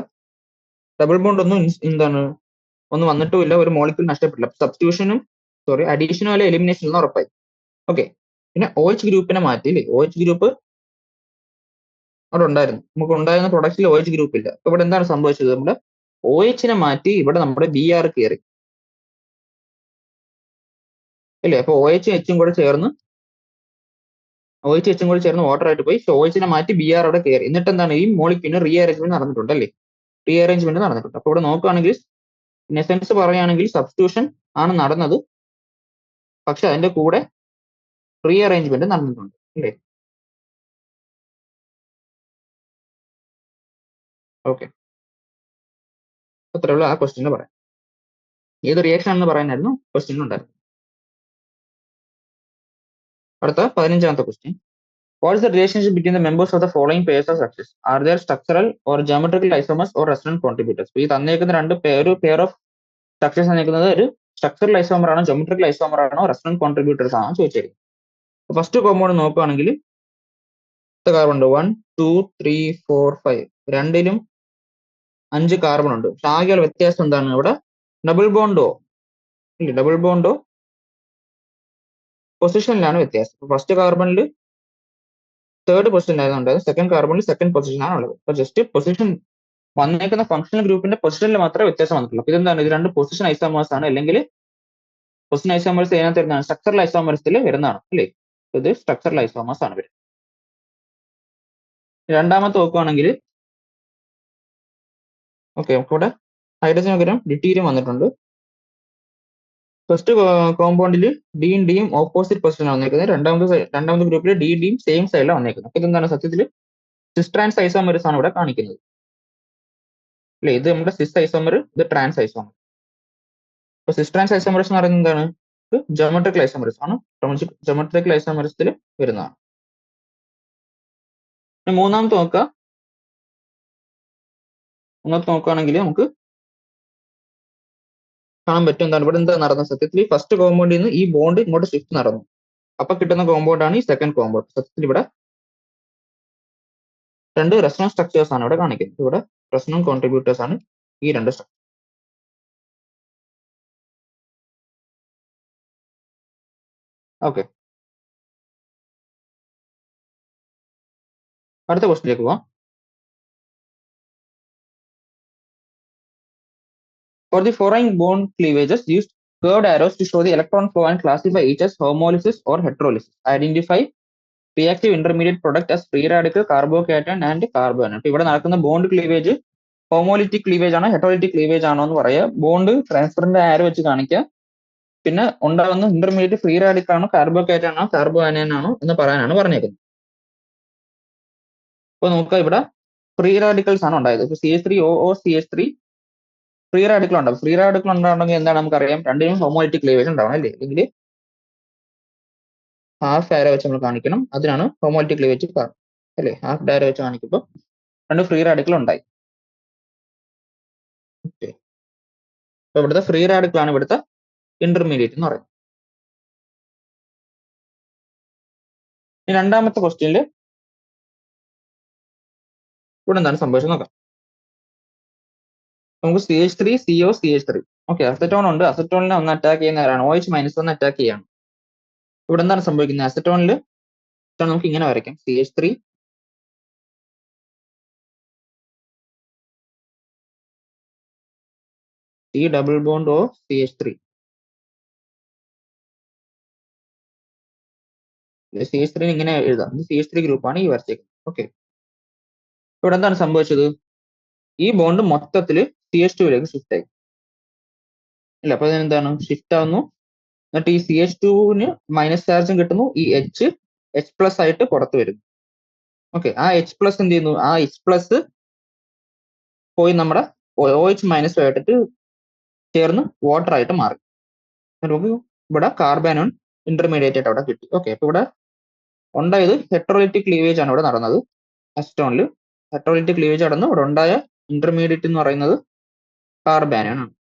ഡബിൾ ബോണ്ട് ഒന്നും എന്താണ്? ഒന്നും വന്നിട്ടുമില്ല, ഒരു മോളിക്യൂൾ നഷ്ടപ്പെട്ടില്ല. സബ്സ്റ്റിറ്റ്യൂഷനും അഡീഷനും അല്ല എലിമിനേഷനും ഉറപ്പായി. ഓക്കെ. പിന്നെ OH ഗ്രൂപ്പിനെ മാറ്റി അല്ലേ? OH ഗ്രൂപ്പ് അവിടെ ഉണ്ടായിരുന്നു, നമുക്ക് ഉണ്ടായിരുന്ന പ്രൊഡക്റ്റിൽ OH ഗ്രൂപ്പ് ഇല്ല. അപ്പൊ ഇവിടെ എന്താണ് സംഭവിച്ചത്? നമ്മുടെ OH മാറ്റി ഇവിടെ നമ്മുടെ Br കയറി അല്ലേ? അപ്പൊ OH H കൂടെ ചേർന്ന് വാട്ടർ ആയിട്ട് പോയി. OH മാറ്റി Br അവിടെ കയറി. എന്നിട്ട് എന്താണ്? ഈ മോളിക്യൂളിന് റീഅറേഞ്ച്മെന്റ് നടന്നിട്ടുണ്ട് അല്ലേ? റീഅറേഞ്ച്മെന്റ് നടന്നിട്ടുണ്ട്. അപ്പൊ ഇവിടെ നോക്കുകയാണെങ്കിൽ ഇൻ എസെൻസ് പറയുകയാണെങ്കിൽ സബ്സ്റ്റിറ്റ്യൂഷൻ ആണ് നടന്നത്, പക്ഷെ അതിന്റെ കൂടെ റീഅറേഞ്ച്മെന്റ് നടന്നിട്ടുണ്ട് അല്ലേ? ഓക്കെ, അത്രേ ഉള്ളൂ ആ ക്വസ്റ്റ്യന് പറയാം. ഏത് റിയാക്ഷൻ ആണെന്ന് പറയാനായിരുന്നു ക്വസ്റ്റ്യൻ ഉണ്ടായിരുന്നു. അടുത്ത 15ാമത്തെ question. What is the relationship between the members of the following pairs of structures? Are they structural or geometrical isomers or resonant contributors? ഈ തന്നേക്കുന്ന ഒരു പെയർ ഓഫ് സ്ട്രക്ചേഴ്സ് തന്നേക്കുന്നത് ഒരു സ്ട്രക്ചറൽ ഐസോമർ ആണോ, ജോമെട്രിക്കൽ ഐസോമർ ആണോ, റെസണന്റ് കോൺട്രിബ്യൂട്ടേഴ്സ് ആണോ ചോദിച്ചിരിക്കുന്നത്. First compound നോക്കുകയാണെങ്കിൽ കാർബൺ ഉണ്ട് 1 2 3 4 5 രണ്ടിലും 5 കാർബൺ ഉണ്ട്. പക്ഷെ ആകെയുള്ള വ്യത്യാസം എന്താണ്? ഇവിടെ ഡബിൾ ബോണ്ടോ ഇല്ല, ഡബിൾ ബോണ്ടോ പൊസിഷനിലാണ് വ്യത്യാസം. ഫസ്റ്റ് കാർബണിൽ തേർഡ് പൊസിഷനിലായതുകൊണ്ട് സെക്കൻഡ് കാർബണിൽ സെക്കൻഡ് പൊസിഷനാണ് ഉള്ളത്. അപ്പൊ ജസ്റ്റ് പൊസിഷൻ വന്നേക്കുന്ന ഫംഗ്ഷണൽ ഗ്രൂപ്പിന്റെ പൊസിഷനിൽ മാത്രമേ വ്യത്യാസം വന്നിട്ടുള്ളൂ. അപ്പൊ ഇതെന്താണ്? ഇത് രണ്ട് പൊസിഷൻ ഐസോമേഴ്സ് ആണ്, അല്ലെങ്കിൽ പൊസിഷൻ ഐസോമേഴ്സ് ഇതിനകത്ത് വരുന്നതാണ്, സ്ട്രക്ചറൽ ഐസോമേഴ്സിൽ വരുന്നതാണ് അല്ലേ. ഇത് സ്ട്രക്ചറൽ ഐസോമേഴ്സ് ആണ് വരുന്നത്. രണ്ടാമത്തെ നോക്കുകയാണെങ്കിൽ ഓക്കെ, ഇവിടെ ഹൈഡ്രജന് പകരം ഡ്യൂട്ടീരിയം വന്നിട്ടുണ്ട്. ഫസ്റ്റ് കോമ്പൗണ്ടിൽ ഡിയും ഡിയും ഓപ്പോസിറ്റ് പൊസിഷനാണ് വന്നേക്കുന്നത്. രണ്ടാമത്തെ ഗ്രൂപ്പിൽ ഡിയും സെയിം സൈഡിലാണ് വന്നേക്കുന്നത്. അപ്പൊ ഇതെന്താണ്? സത്യത്തിൽ സിസ് ട്രാൻസ് ഐസോമേഴ്സ് ആണ് ഇവിടെ കാണിക്കുന്നത് അല്ലെ. ഇത് നമ്മുടെ സിസ് ഐസോമർ, ഇത് ട്രാൻസ് ഐസോമർ. അപ്പൊ സിസ് ട്രാൻസ് ഐസോമേഴ്സ് എന്ന് പറയുന്നത് എന്താണ്? ഇത് ജോമെട്രിക്കൽ ഐസോമേഴ്സ് ആണ്, ജോമെട്രിക്കൽ ഐസോമേഴ്സിൽ വരുന്നതാണ്. മൂന്നാമത്തെ നോക്കുകയാണെങ്കിൽ നമുക്ക് കാണാൻ പറ്റും എന്താണ് ഇവിടെ എന്താ നടന്നത്. സത്യത്തിൽ ഫസ്റ്റ് കോമ്പൗണ്ടിൽ നിന്ന് ഈ ബോണ്ട് ഇങ്ങോട്ട് ഷിഫ്റ്റ് നടന്നു. അപ്പൊ കിട്ടുന്ന കോമ്പൗണ്ട് ആണ് ഈ സെക്കൻഡ് കോമ്പൗണ്ട്. സത്യത്തിൽ ഇവിടെ രണ്ട് റെസണൻസ് സ്ട്രക്ചേഴ്സ് ആണ് ഇവിടെ കാണിക്കുന്നത്. ഇവിടെ റെസണൻസ് കോൺട്രിബ്യൂട്ടേഴ്സ് ആണ് ഈ രണ്ട് സ്ട്രക്ചർ. ഓക്കെ, അടുത്ത ക്വസ്റ്റിലേക്ക് പോവാം. For the following bond cleavages, use curved arrows to show the electron flow and classify each as homolysis or heterolysis. Identify reactive intermediate product as free radical, carbocation and carbon. അപ്പൊ ഇവിടെ നടക്കുന്ന bond cleavage homolytic cleavage ആണോ ഹെറ്ററോലിറ്റിക് cleavage ആണോ എന്ന് പറയാം. Bond transparent ആരോ വെച്ച് കാണിക്കുക. പിന്നെ ഉണ്ടാകുന്ന ഇന്റർമീഡിയറ്റ് ഫ്രീ റാഡിക്കൽ ആണോ, കാർബോക്കേറ്റ് ആണോ, കാർബോ ആനയൻ ആണോ എന്ന് പറയാനാണ് പറഞ്ഞേക്കുന്നത്. അപ്പൊ നോക്കുക, ഇവിടെ ഫ്രീ റാഡിക്കൽസ് ആണ് ഉണ്ടായത്. ഇപ്പൊ CH3OO ഫ്രീ റാഡിക്കൽ ഉണ്ടാവും. ഫ്രീ റാഡിക്കൽ ഉണ്ടാവണമെങ്കിൽ എന്താണ് നമുക്കറിയാം? രണ്ടിനും ഹോമോലിറ്റിക് ക്ലീവേജ് ഉണ്ടാവണം അല്ലേ, അല്ലെങ്കിൽ ഹാഫ് ആരോ വെച്ച് നമ്മൾ കാണിക്കണം. അതിനാണ് ഹോമോലിറ്റിക് ക്ലീവേജ് അല്ലേ. ഹാഫ് ആരോ വെച്ച് കാണിക്കുമ്പോൾ രണ്ട് ഫ്രീ റാഡിക്കൽ ഉണ്ടായി. ഓക്കെ, അപ്പൊ ഇവിടുത്തെ ഫ്രീ റാഡിക്കൽ ആണ് ഇവിടുത്തെ ഇന്റർമീഡിയറ്റ് എന്ന് പറയുന്നത്. രണ്ടാമത്തെ ക്വസ്റ്റ്യനിൽ ഇവിടെ എന്താണ് സംഭവിച്ചത് നോക്കാം. നമുക്ക് CH3CO CH3 ഓക്കെ, അസറ്റോൺ ഉണ്ട്. അസറ്റോണിനെ ഒന്ന് അറ്റാക്ക് ചെയ്യുന്നവരാണ്. OH- ഒന്ന് അറ്റാക്ക് ചെയ്യാണ്. ഇവിടെ എന്താണ് സംഭവിക്കുന്നത്? അസറ്റോണിൽ നമുക്ക് ഇങ്ങനെ വരയ്ക്കാം. CH3 C double bond O CH3. CH3 ഇങ്ങനെ എഴുതാം. CH3 ഗ്രൂപ്പാണ് ഈ വരച്ചേക്കുന്നത്. ഓക്കെ, ഇവിടെ എന്താണ് സംഭവിച്ചത്? ഈ ബോണ്ട് മൊത്തത്തിൽ CH2ലേക്ക് ഷിഫ്റ്റ് ആയി ഇല്ല. അപ്പൊ എന്താണ് ഷിഫ്റ്റ് ആവുന്നു. എന്നിട്ട് ഈ CH2-ന് മൈനസ് ചാർജും കിട്ടുന്നു. ഈ H+ ആയിട്ട് പുറത്ത് വരുന്നു. ഓക്കെ, ആ H+ എന്ത് ചെയ്യുന്നു? ആ H+ പോയി നമ്മുടെ OH- ആയിട്ട് ചേർന്ന് വാട്ടർ ആയിട്ട് മാറി. നമുക്ക് ഇവിടെ കാർബാനോൺ ഇന്റർമീഡിയറ്റ് ആയിട്ട് അവിടെ കിട്ടി. ഓക്കെ, അപ്പൊ ഇവിടെ ഉണ്ടായത് ഹെട്രോലിറ്റിക് ക്ലീവേജ് ആണ് ഇവിടെ നടന്നത്. അസിറ്റോണിൽ ഹെട്രോലിറ്റിക് ക്ലീവേജ് നടന്നു. ഇവിടെ ഉണ്ടായ ഇന്റർമീഡിയറ്റ് എന്ന് പറയുന്നത് കാർബാനോൺ ആണ്.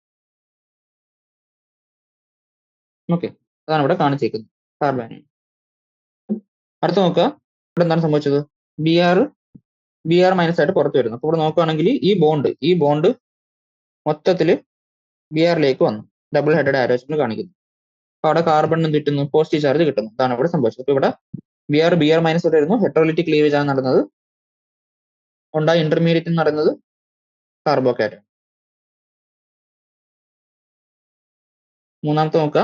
ഓക്കെ, അതാണ് ഇവിടെ കാണിച്ചേക്കുന്നത്, കാർബാനോൺ. അടുത്ത നോക്കുക, ഇവിടെ എന്താണ് സംഭവിച്ചത്? Br- ആയിട്ട് പുറത്ത് വരുന്നു. അപ്പൊ ഇവിടെ നോക്കുകയാണെങ്കിൽ ഈ ബോണ്ട് മൊത്തത്തിൽ Br-ലേക്ക് വന്നു. ഡബിൾ ഹെഡഡ് ആരോസ് കാണിക്കുന്നു. അപ്പൊ അവിടെ കാർബണിന് കിട്ടുന്നു, പോസിറ്റീവ് ചാർജ് കിട്ടുന്നു. അതാണ് ഇവിടെ സംഭവിച്ചത്. അപ്പൊ ഇവിടെ Br- വരുന്നു. ഹെട്രോലിറ്റിക് ക്ലീവേജ് ആണ് നടന്നത്. ഉണ്ടായ ഇന്റർമീഡിയറ്റ് എന്ന് പറയുന്നത് കാർബോക്കേറ്റ്. മൂന്നാമത്തെ നോക്കുക,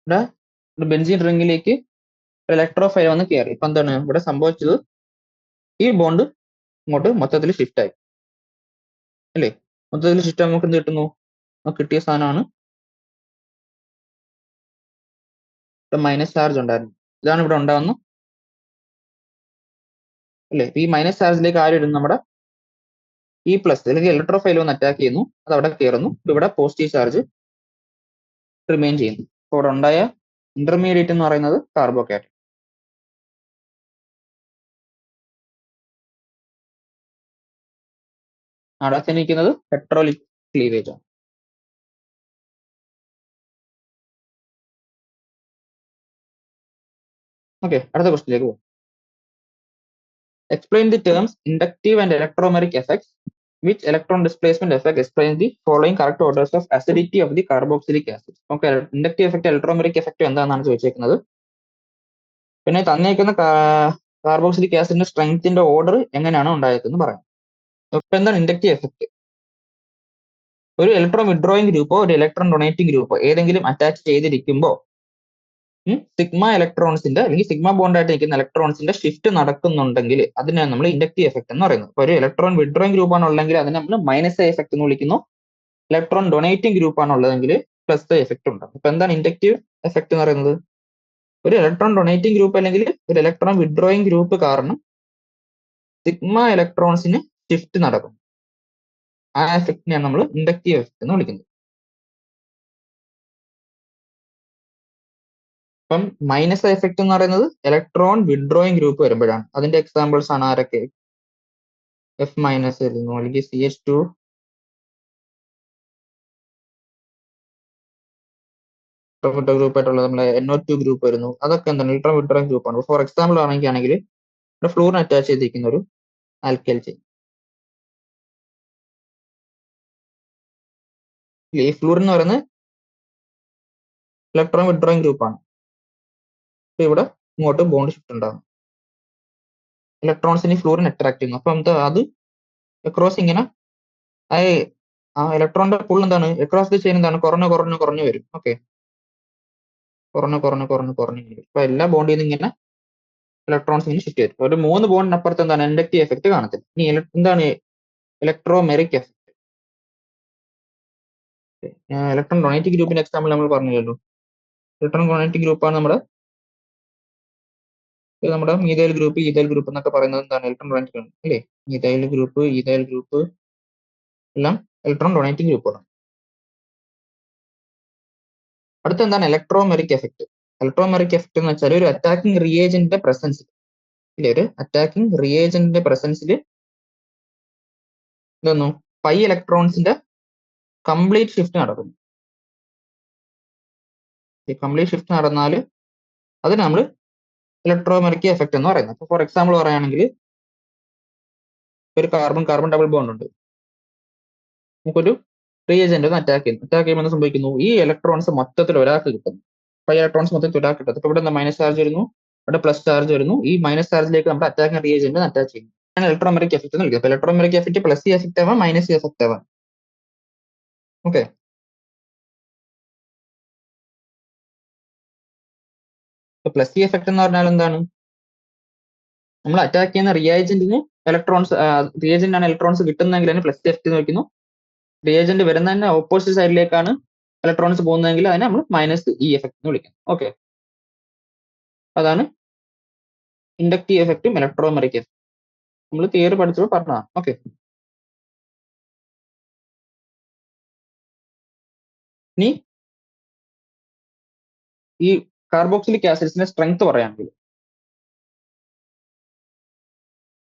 ഇവിടെ ബെൻസീൻ റിംഗിലേക്ക് ഇലക്ട്രോഫൈൽ വന്ന് കയറി. ഇപ്പൊ എന്താണ് ഇവിടെ സംഭവിച്ചത്? ഈ ബോണ്ട് ഇങ്ങോട്ട് മൊത്തത്തിൽ ഷിഫ്റ്റ് ആയി അല്ലേ. മൊത്തത്തിൽ ഷിഫ്റ്റ് ആയി നമുക്ക് എന്ത് കിട്ടുന്നു? നമുക്ക് കിട്ടിയ സാധനമാണ് മൈനസ് ചാർജ് ഉണ്ടായിരുന്നു. ഇതാണ് ഇവിടെ ഉണ്ടാവുന്ന അല്ലേ. ഈ മൈനസ് ചാർജിലേക്ക് ആരും ഇടുന്നു? നമ്മുടെ E+ അല്ലെങ്കിൽ ഇലക്ട്രോഫൈൽ വന്ന് അറ്റാക്ക് ചെയ്യുന്നു. അത് അവിടെ കയറുന്നു. ഇവിടെ പോസിറ്റീവ് ചാർജ് റിമെയിൻ ചെയ്യുന്നു. അപ്പോൾ ഇവിടെ ഉണ്ടായ ഇന്റർമീഡിയറ്റ് എന്ന് പറയുന്നത് കാർബോകാറ്റൈൻ. അവിടെ നിൽക്കുന്നത് പെട്രോളിക് ക്ലീവേജ് ആണ്. ഓക്കെ, അടുത്ത ക്വസ്റ്റിലേക്ക് പോകും. Explain the terms inductive and electromeric effects which electron displacement effect explains the following correct orders of acidity of the carboxylic acid. Okay, inductive effect electromeric effect എന്താണെന്നാണ് ചോദിച്ചേക്കുന്നത്. പിന്നെ തന്നേക്കുന്ന കാർബോക്സിലിക് ആസിഡിന്റെ സ്ട്രെങ്ത്തിന്റെ ഓർഡർ എങ്ങനെയാണ് ഉണ്ടായേക്കുന്നത് പറയാം. ഇപ്പൊ എന്താണ് inductive effect? ഒരു electron withdrawing ഗ്രൂപ്പോ ഒരു electron donating ഗ്രൂപ്പോ ഏതെങ്കിലും attach ചെയ്തിരിക്കുമ്പോൾ sigma ഇലക്ട്രോൺസിന്റെ അല്ലെങ്കിൽ സിഗ്മ ബോണ്ടായിട്ട് നിൽക്കുന്ന ഇലക്ട്രോൺസിന്റെ ഷിഫ്റ്റ് നടക്കുന്നുണ്ടെങ്കിൽ അതിനാണ് നമ്മൾ ഇൻഡക്റ്റീവ് എഫക്ട് എന്ന് പറയുന്നത്. ഒരു ഇലക്ട്രോൺ വിഡ്രോയിങ് ഗ്രൂപ്പ് ആണുള്ളെങ്കിൽ അതിനെ നമ്മൾ മൈനസ് എഫക്ട് എന്ന് വിളിക്കുന്നു. ഇലക്ട്രോൺ ഡൊണേറ്റിംഗ് ഗ്രൂപ്പ് ആണുള്ളതെങ്കിൽ പ്ലസ് എഫക്ട് ഉണ്ടാകും. അപ്പൊ എന്താണ് ഇൻഡക്റ്റീവ് എഫക്ട് എന്ന് പറയുന്നത്? ഒരു ഇലക്ട്രോൺ ഡൊണേറ്റിംഗ് ഗ്രൂപ്പ് അല്ലെങ്കിൽ ഒരു ഇലക്ട്രോൺ വിഡ്രോയിങ് ഗ്രൂപ്പ് കാരണം സിഗ്മ ഇലക്ട്രോൺസിന് ഷിഫ്റ്റ് നടക്കും. ആ എഫക്റ്റിനെയാണ് നമ്മൾ ഇൻഡക്റ്റീവ് എഫക്ട് എന്ന് വിളിക്കുന്നത്. അപ്പം മൈനസ് എഫക്ട് എന്ന് പറയുന്നത് ഇലക്ട്രോൺ വിഡ്രോയിങ് ഗ്രൂപ്പ് വരുമ്പോഴാണ്. അതിന്റെ എക്സാമ്പിൾസ് ആണ് ആരൊക്കെ? എഫ് മൈനസ് വരുന്നു, അല്ലെങ്കിൽ CH2 ഗ്രൂപ്പ് ആയിട്ടുള്ളത് നമ്മളെ NO2 ഗ്രൂപ്പ് വരുന്നു. അതൊക്കെ എന്താണ് ഇലക്ട്രോൺ വിഡ്രോയിങ് ഗ്രൂപ്പാണ്. ഫോർ എക്സാമ്പിൾ ആണെങ്കിൽ ഫ്ലൂറിന് അറ്റാച്ച് ചെയ്തിരിക്കുന്ന ഒരു ആൽക്കൈൽ ചെയിൻ. ഈ ഫ്ലൂറിൻ എന്ന് പറയുന്നത് ഇലക്ട്രോൺ വിഡ്രോയിങ് ഗ്രൂപ്പാണ്. ഇവിടെ ഇങ്ങോട്ട് ബോണ്ട് ഷിഫ്റ്റ് ഉണ്ടാകും, ഇലക്ട്രോൺസിന് ഫ്ലൂറിൻ അട്രാക്ട് ചെയ്യുന്നു. അപ്പൊ എന്താ അത് അക്രോസ് ഇങ്ങനെ ആ ഇലക്ട്രോണിന്റെ പുൾ എന്താണ് അക്രോസ് ദി ചെയിൻ എന്താണ് കുറഞ്ഞു കുറഞ്ഞു കുറഞ്ഞു വരും. ഓക്കെ, കുറഞ്ഞു കുറഞ്ഞു കുറഞ്ഞു കുറഞ്ഞു വരും. അപ്പൊ എല്ലാ ബോണ്ടിൽ നിന്ന് ഇങ്ങനെ ഇലക്ട്രോൺസ് ഇങ്ങനെ ഷിഫ്റ്റ് ചെയ്യും. ഒരു 3 ബോണ്ടിനപ്പുറത്ത് എന്താണ് ഇൻഡക്റ്റീവ് എഫക്ട് കാണത്തില്ല. ഇനി എന്താണ് ഇലക്ട്രോമെറിക് എഫക്ട്? ഇലക്ട്രോൺ ഡൊണേറ്റിംഗ് ഗ്രൂപ്പിന്റെ എക്സാമ്പിൾ നമ്മൾ പറഞ്ഞല്ലോ. ഇലക്ട്രോൺ ഡൊണേറ്റിംഗ് ഗ്രൂപ്പാണ് നമ്മുടെ മീഥൈൽ ഗ്രൂപ്പ്, ഈഥൈൽ ഗ്രൂപ്പ് എന്നൊക്കെ പറയുന്നത് എന്താണ് ഇലക്ട്രോൺ ഡൊണേറ്റിംഗ് ഗ്രൂപ്പ് അല്ലേ? മീഥൈൽ ഗ്രൂപ്പ്, ഈഥൈൽ ഗ്രൂപ്പ് എല്ലാം ഇലക്ട്രോൺ ഡൊണേറ്റിംഗ് ഗ്രൂപ്പുകളാണ്. അടുത്ത എന്താണ് ഇലക്ട്രോമെറിക് എഫക്ട്? ഇലക്ട്രോമെറിക് എഫക്ട് എന്ന് വെച്ചാൽ ഒരു അറ്റാക്കിംഗ് റിയേജന്റിന്റെ പ്രസൻസിൽ ഇല്ലേ, ഒരു അറ്റാക്കിംഗ് റിയേജന്റിന്റെ പ്രസൻസിൽ ഇതൊന്നു പൈ ഇലക്ട്രോൺസിന്റെ കംപ്ലീറ്റ് ഷിഫ്റ്റ് നടക്കുന്നു. ഈ കംപ്ലീറ്റ് ഷിഫ്റ്റ് നടന്നാൽ അതിന് നമ്മൾ ഇലക്ട്രോമെറിക് എഫക്ട് എന്ന് പറയുന്നത്. ഫോർ എക്സാമ്പിൾ പറയുകയാണെങ്കിൽ ഒരു കാർബൺ കാർബൺ ഡബിൾ ബോണ്ട് ഉണ്ട്, നമുക്കൊരു റിയേജന്റ് ഒന്ന് അറ്റാക്ക് ചെയ്യുമ്പോൾ എന്ത് സംഭവിക്കുന്നു? ഈ ഇലക്ട്രോൺസ് മൊത്തത്തിൽ ഒരാൾക്ക് കിട്ടുന്നു. 5 ഇലക്ട്രോൺസ് മൊത്തത്തിൽ ഒരാൾക്ക് കിട്ടും. അപ്പൊ ഇവിടെ എന്താ മൈനസ് ചാർജ് വരുന്നു, ഇവിടെ പ്ലസ് ചാർജ് വരുന്നു. ഈ മൈനസ് ചാർജിലേക്ക് നമ്മുടെ അറ്റാക്കിംഗ് റിയേജന്റ് അറ്റാച്ച് ചെയ്യുന്നു. ആണ് ഇലക്ട്രോമെറിക് എഫക്ട് എന്ന് വിളിക്കുന്നത്. അപ്പൊ ഇലക്ട്രോമെറിക് എഫക്ട് പ്ലസ് എഫക്ട് ആവാം, മൈനസ് എഫക്ട് ആവാം. ഓക്കെ, പ്ലസ് എഫക്ട് എന്ന് പറഞ്ഞാൽ എന്താണ്? നമ്മൾ അറ്റാക്ക് ചെയ്യുന്ന റിയേജന്റിന് റിയേജന്റാണ് ഇലക്ട്രോൺസ് കിട്ടുന്നതെങ്കിൽ അതിന് പ്ലസ് എഫക്ട് എന്ന് വയ്ക്കുന്നു. റിയേജന്റ് വരുന്നതിന്റെ ഓപ്പോസിറ്റ് സൈഡിലേക്കാണ് ഇലക്ട്രോൺസ് പോകുന്നതെങ്കിൽ അതിനെ നമ്മൾ മൈനസ് എഫക്ട് എന്ന് വിളിക്കുന്നു. ഓക്കെ, അതാണ് ഇൻഡക്റ്റീവ് എഫക്റ്റും ഇലക്ട്രോമെറിക് എഫക്റ്റും നമ്മൾ തിയറി പഠിച്ചപ്പോൾ പറഞ്ഞതാണ്. ഓക്കെ, ഇനി ഈ കാർബോക്സിലിക് ആസിഡ്സിന്റെ സ്ട്രെങ്ത് പറയുകയാണെങ്കിൽ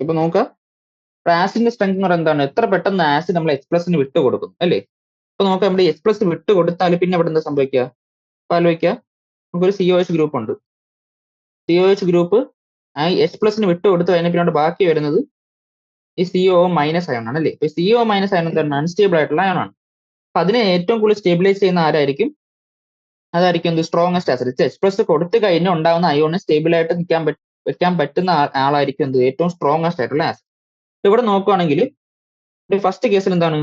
ഇപ്പൊ നോക്കുക, ആസിഡിന്റെ സ്ട്രെങ്ത് എന്ന് പറയുന്നത് എന്താണ്? എത്ര പെട്ടെന്ന് ആസിഡ് നമ്മൾ H+ വിട്ട് കൊടുക്കും അല്ലേ? അപ്പൊ നോക്കാം, നമ്മൾ H+ വിട്ട് കൊടുത്താൽ പിന്നെ ഇവിടെ എന്താ സംഭവിക്കുക? അപ്പൊ ആലോചിക്കുക, നമുക്കൊരു COH ഗ്രൂപ്പ് ഉണ്ട്. COH ഗ്രൂപ്പ് ആ H+ വിട്ട് കൊടുത്തു കഴിഞ്ഞാൽ പിന്നെ ബാക്കി വരുന്നത് ഈ CO- അയോൺ ആണ് അല്ലേ? ഇപ്പൊ CO- അയോൺ എന്താണ്? അൺസ്റ്റേബിൾ ആയിട്ടുള്ള അയോൺ ആണ്. അപ്പൊ അതിനെ ഏറ്റവും കൂടുതൽ സ്റ്റേബിലൈസ് ചെയ്യുന്ന ആരായിരിക്കും? അതായിരിക്കും എന്ത്? Strongest acid. H+ കൊടുത്തു കഴിഞ്ഞാൽ ഉണ്ടാകുന്ന അയോണിനെ സ്റ്റേബിൾ ആയിട്ട് വെക്കാൻ പറ്റുന്ന ആളായിരിക്കും എന്ത്? ഏറ്റവും സ്ട്രോങ്സ്റ്റ് ആയിട്ടുള്ള ആസിഡ്. ഇവിടെ നോക്കുകയാണെങ്കിൽ ഫസ്റ്റ് കേസിൽ എന്താണ്?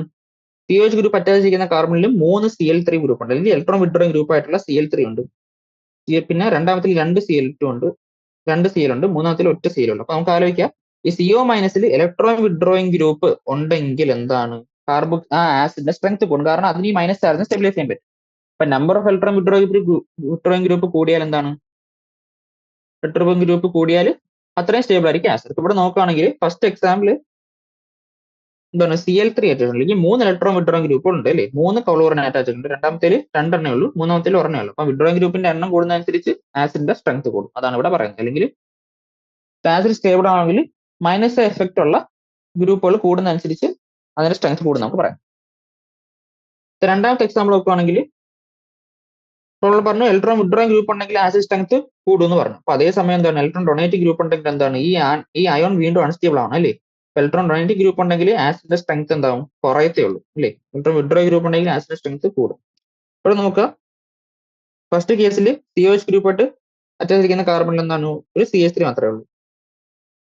COH ഗ്രൂപ്പ് അറ്റാച്ച് ചെയ്യുന്ന കാർബണിലും 3 Cl3 ഗ്രൂപ്പ് ഉണ്ട്, അല്ലെങ്കിൽ ഇലക്ട്രോൺ വിഡ്രോയിങ് ഗ്രൂപ്പ് ആയിട്ടുള്ള Cl3 ഉണ്ട്. പിന്നെ രണ്ടാമത്തിൽ 2 Cl2 ഉണ്ട്, 2 Cl ഉണ്ട്, മൂന്നാമത്തിൽ ഒറ്റ Cl ഉണ്ട്. അപ്പൊ നമുക്ക് ആലോചിക്കാം, ഈ CO- ഇലക്ട്രോൺ വിഡ്രോയിങ് ഗ്രൂപ്പ് ഉണ്ടെങ്കിൽ എന്താണ്? ആസിഡിന്റെ സ്ട്രെങ്ത് കൂടും. കാരണം അതിന് ഈ മൈനസ് ചാർജിനെ സ്റ്റെബിലൈസ് ചെയ്യാൻ പറ്റും. അപ്പൊ number of electron withdrawing group കൂടിയാൽ എന്താണ്? വിഡ്രോയിങ് ഗ്രൂപ്പ് കൂടിയാൽ അത്രയും സ്റ്റേബിൾ ആയിരിക്കും ആസിഡ്. ഇവിടെ നോക്കുകയാണെങ്കിൽ ഫസ്റ്റ് എക്സാമ്പിൾ എന്താണ് CL3 അറ്റാച്ച് അല്ലെങ്കിൽ 3 ഇലക്ട്രോൺ വിഡ്രോയിങ് ഗ്രൂപ്പുകൾ ഉണ്ട് അല്ലേ? 3 ക്ലോറിൻ അറ്റാച്ച് ഉണ്ട്. രണ്ടാമത്തേല് 2 ഉള്ളൂ, മൂന്നാമത്തേല് ഒരെണ്ണേ ഉള്ളൂ. അപ്പൊ വിഡ്രോയിങ് ഗ്രൂപ്പിന്റെ എണ്ണം കൂടുന്നതനുസരിച്ച് ആസിഡിന്റെ സ്ട്രെങ്ത് കൂടും. അതാണ് ഇവിടെ പറയുന്നത്. അല്ലെങ്കിൽ ആസിഡ് സ്റ്റേബിൾ ആണെങ്കിൽ മൈനസ് എഫക്റ്റ് ഉള്ള ഗ്രൂപ്പുകൾ കൂടുന്നതനുസരിച്ച് അതിന്റെ സ്ട്രെങ്ത് കൂടും നമുക്ക് പറയാം. രണ്ടാമത്തെ എക്സാമ്പിൾ നോക്കുകയാണെങ്കിൽ ഇപ്പോൾ പറഞ്ഞു ഇലക്ട്രോൺ വിഡ്രോയിങ് ഗ്രൂപ്പ് ഉണ്ടെങ്കിൽ ആസിഡ് സ്ട്രെങ്ത് കൂടും എന്ന് പറഞ്ഞു. അപ്പൊ അതേസമയം എന്താണ് ഇലക്ട്രോൺ ഡൊണേറ്റിംഗ് ഗ്രൂപ്പ് ഉണ്ടെങ്കിൽ എന്താണ് ഈ അയോൺ വീണ്ടും അൺസ്റ്റേബിൾ ആണ് അല്ലേ? ഇലക്ട്രോൺ ഡൊണേറ്റിംഗ് ഗ്രൂപ്പ് ഉണ്ടെങ്കിൽ ആസിഡിന്റെ സ്ട്രെങ്ത് എന്താവും? കുറയത്തേ ഉള്ളൂ അല്ലേ? ഇലക്ട്രോൺ വിഡ്രോയിങ് ഗ്രൂപ്പ് ഉണ്ടെങ്കിൽ ആസിഡ് സ്ട്രെങ്ത് കൂടും. ഇപ്പോൾ നമുക്ക് ഫസ്റ്റ് കേസിൽ COH ഗ്രൂപ്പായിട്ട് അറ്റാച്ചിരിക്കുന്ന കാർബണിൽ എന്താണ്? ഒരു CH3 മാത്രമേ ഉള്ളൂ.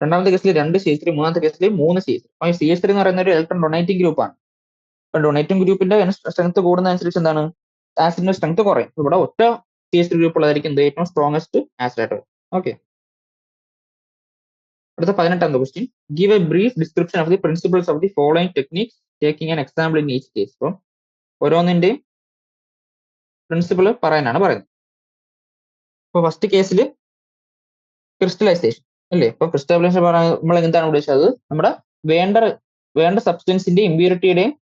രണ്ടാമത്തെ കേസിൽ 2 CH3, മൂന്നാമത്തെ കേസിൽ 3 CH3. അപ്പൊ CH3 എന്ന് പറയുന്ന ഒരു ഇലക്ട്രോൺ ഡൊണേറ്റിംഗ് ഗ്രൂപ്പാണ്. അപ്പൊ ഡൊണേറ്റിംഗ് ഗ്രൂപ്പിന്റെ സ്ട്രെങ്ത് കൂടുന്നതനുസരിച്ച് എന്താണ്? ആസിഡിന്റെ സ്ട്രെങ്ത് കുറയും. ഇവിടെ ഒറ്റ CH3 ഗ്രൂപ്പ് ഉള്ളതായിരിക്കും ഏറ്റവും സ്ട്രോങ്സ്റ്റ് ആസിഡ് ആയിട്ട്. ഓക്കെ, അടുത്ത 18ാമത്തെ question. Give a brief description of the principles of the following techniques taking an example in each case. അപ്പം ഓരോന്നിന്റെയും പ്രിൻസിപ്പിൾ പറയാനാണ് പറയുന്നത്. ഇപ്പൊ ഫസ്റ്റ് കേസിൽ ക്രിസ്റ്റലൈസേഷൻ അല്ലേ? ഇപ്പൊ ക്രിസ്റ്റലൈസേഷൻ നമ്മൾ എന്താണ് ഉദ്ദേശിച്ചത്? നമ്മുടെ വേണ്ട സബ്സ്റ്റൻസിന്റെ ഇമ്പ്യൂരിറ്റിയുടെയും